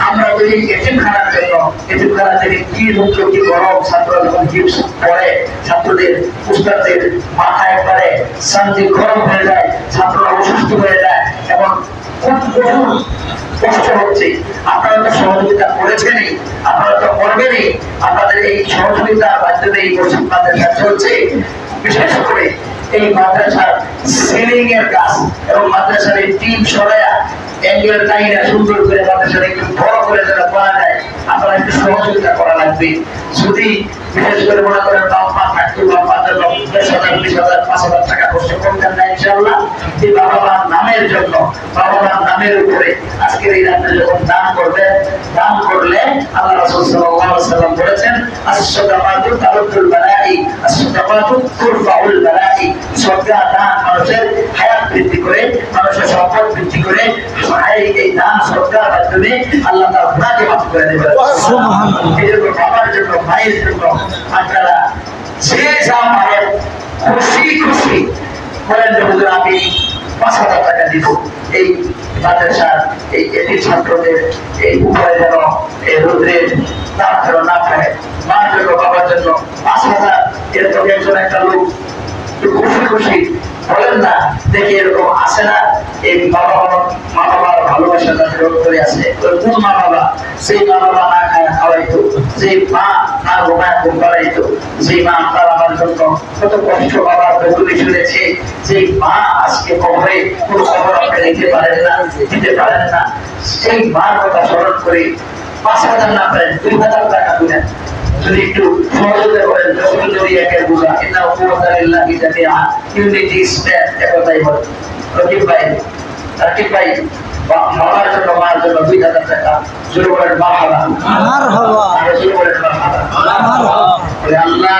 আমরা ওই এতিমখানার জন্য, এতিমখানা থেকে কি রুদ্র কি গরম, ছাত্ররা যখন গিফট পড়ে ছাত্রদের উস্তাদদের মাথা একবারে শান্তি গরম হয়ে যায়, ছাত্ররা অসুস্থ হয়ে যায় এবং খুব কষ্ট হচ্ছে। আপনারা তো সহযোগিতা করেছেনই, আপনারা তো করবেনই। আপনাদের এই সহযোগিতার মাধ্যমে এই মসজিদ মাদ্রাসা চলছে। বিশেষ করে এই মাদ্রাসার সিলিং এর কাজ এবং মাদ্রাসার এই টিম সরায়া অ্যাঙ্গেল টাইনা সুন্দর করে মাদ্রাসার একটু বড় করে যেন করা যায়, আপনারা একটু সহযোগিতা করা লাগবে। যদি বিশেষ করে মনে করেন বাবা থাকতো বাবার জন্য 10,000 20,000 5,000 টাকা খরচ করবেন না ইনশাআল্লাহ। এই বাবা মার নামের জন্য বাবা মার নামের উপরে আজকের এই রাতে যখন দান করবেন, দান করলে আল্লাহ রাসূল সাল্লাল্লাহু আলাইহি ওয়াসাল্লাম বলেছেন as-সাদাকাতু তারুল বালাই, as-সাদাকাতু তুরফাউল বালাই। সদকা দান মানুষের হায়াত বৃদ্ধি করে, মানুষের সম্পদ বৃদ্ধি করে। এই দান সদকার মাধ্যমে আল্লাহ তাআলা গুনাহকে মাফ করে দেবেন। সুবহানাল্লাহ। এই জন্য বাবার জন্য, ভাইয়ের জন্য আপনারা যে যা পারেন খুশি খুশি বলেন যে হুজুর আমি 5,000 টাকা দিব এই মাদ্রাসার এই এতিম ছাত্রদের এই উপরে যেন এই রোদ্রের তাপ যেন না পায়, মার জন্য বাবার জন্য 5,000। এরকম একজন একটা লোক খুশি খুশি বলেন না, দেখি এরকম আসে না? এই বাবা মা বাবার ভালোবাসা তাদের অন্তরে আছে। কোন মা বাবা? সেই মা বাবা না খায় খাওয়াইতো, সেই মা না ঘুমায় ঘুম পাড়াইতো, সেই মা তার আমার জন্য কত কষ্ট বাবার বকুলি শুনেছে, সেই মা আজকে কবরে কোনো খবর আপনি নিতে পারেন না, দিতে পারেন না। সেই মার কথা স্মরণ করে 5,000 না পারেন 2,000 টাকা দিলেন, যদি একটু সহযোগিতা করেন, যখন যদি একের বুঝা এটা উপমতারিল্লাহ জামিআ ইউনিটি স্ট্যান্ড একতাই বলে। রকিব ভাই মামার জন্য মার জন্য 2,000 টাকা শুরু করেন। মারহাবা, মারহাবা, শুরু করেন। মারহাবা। আল্লাহ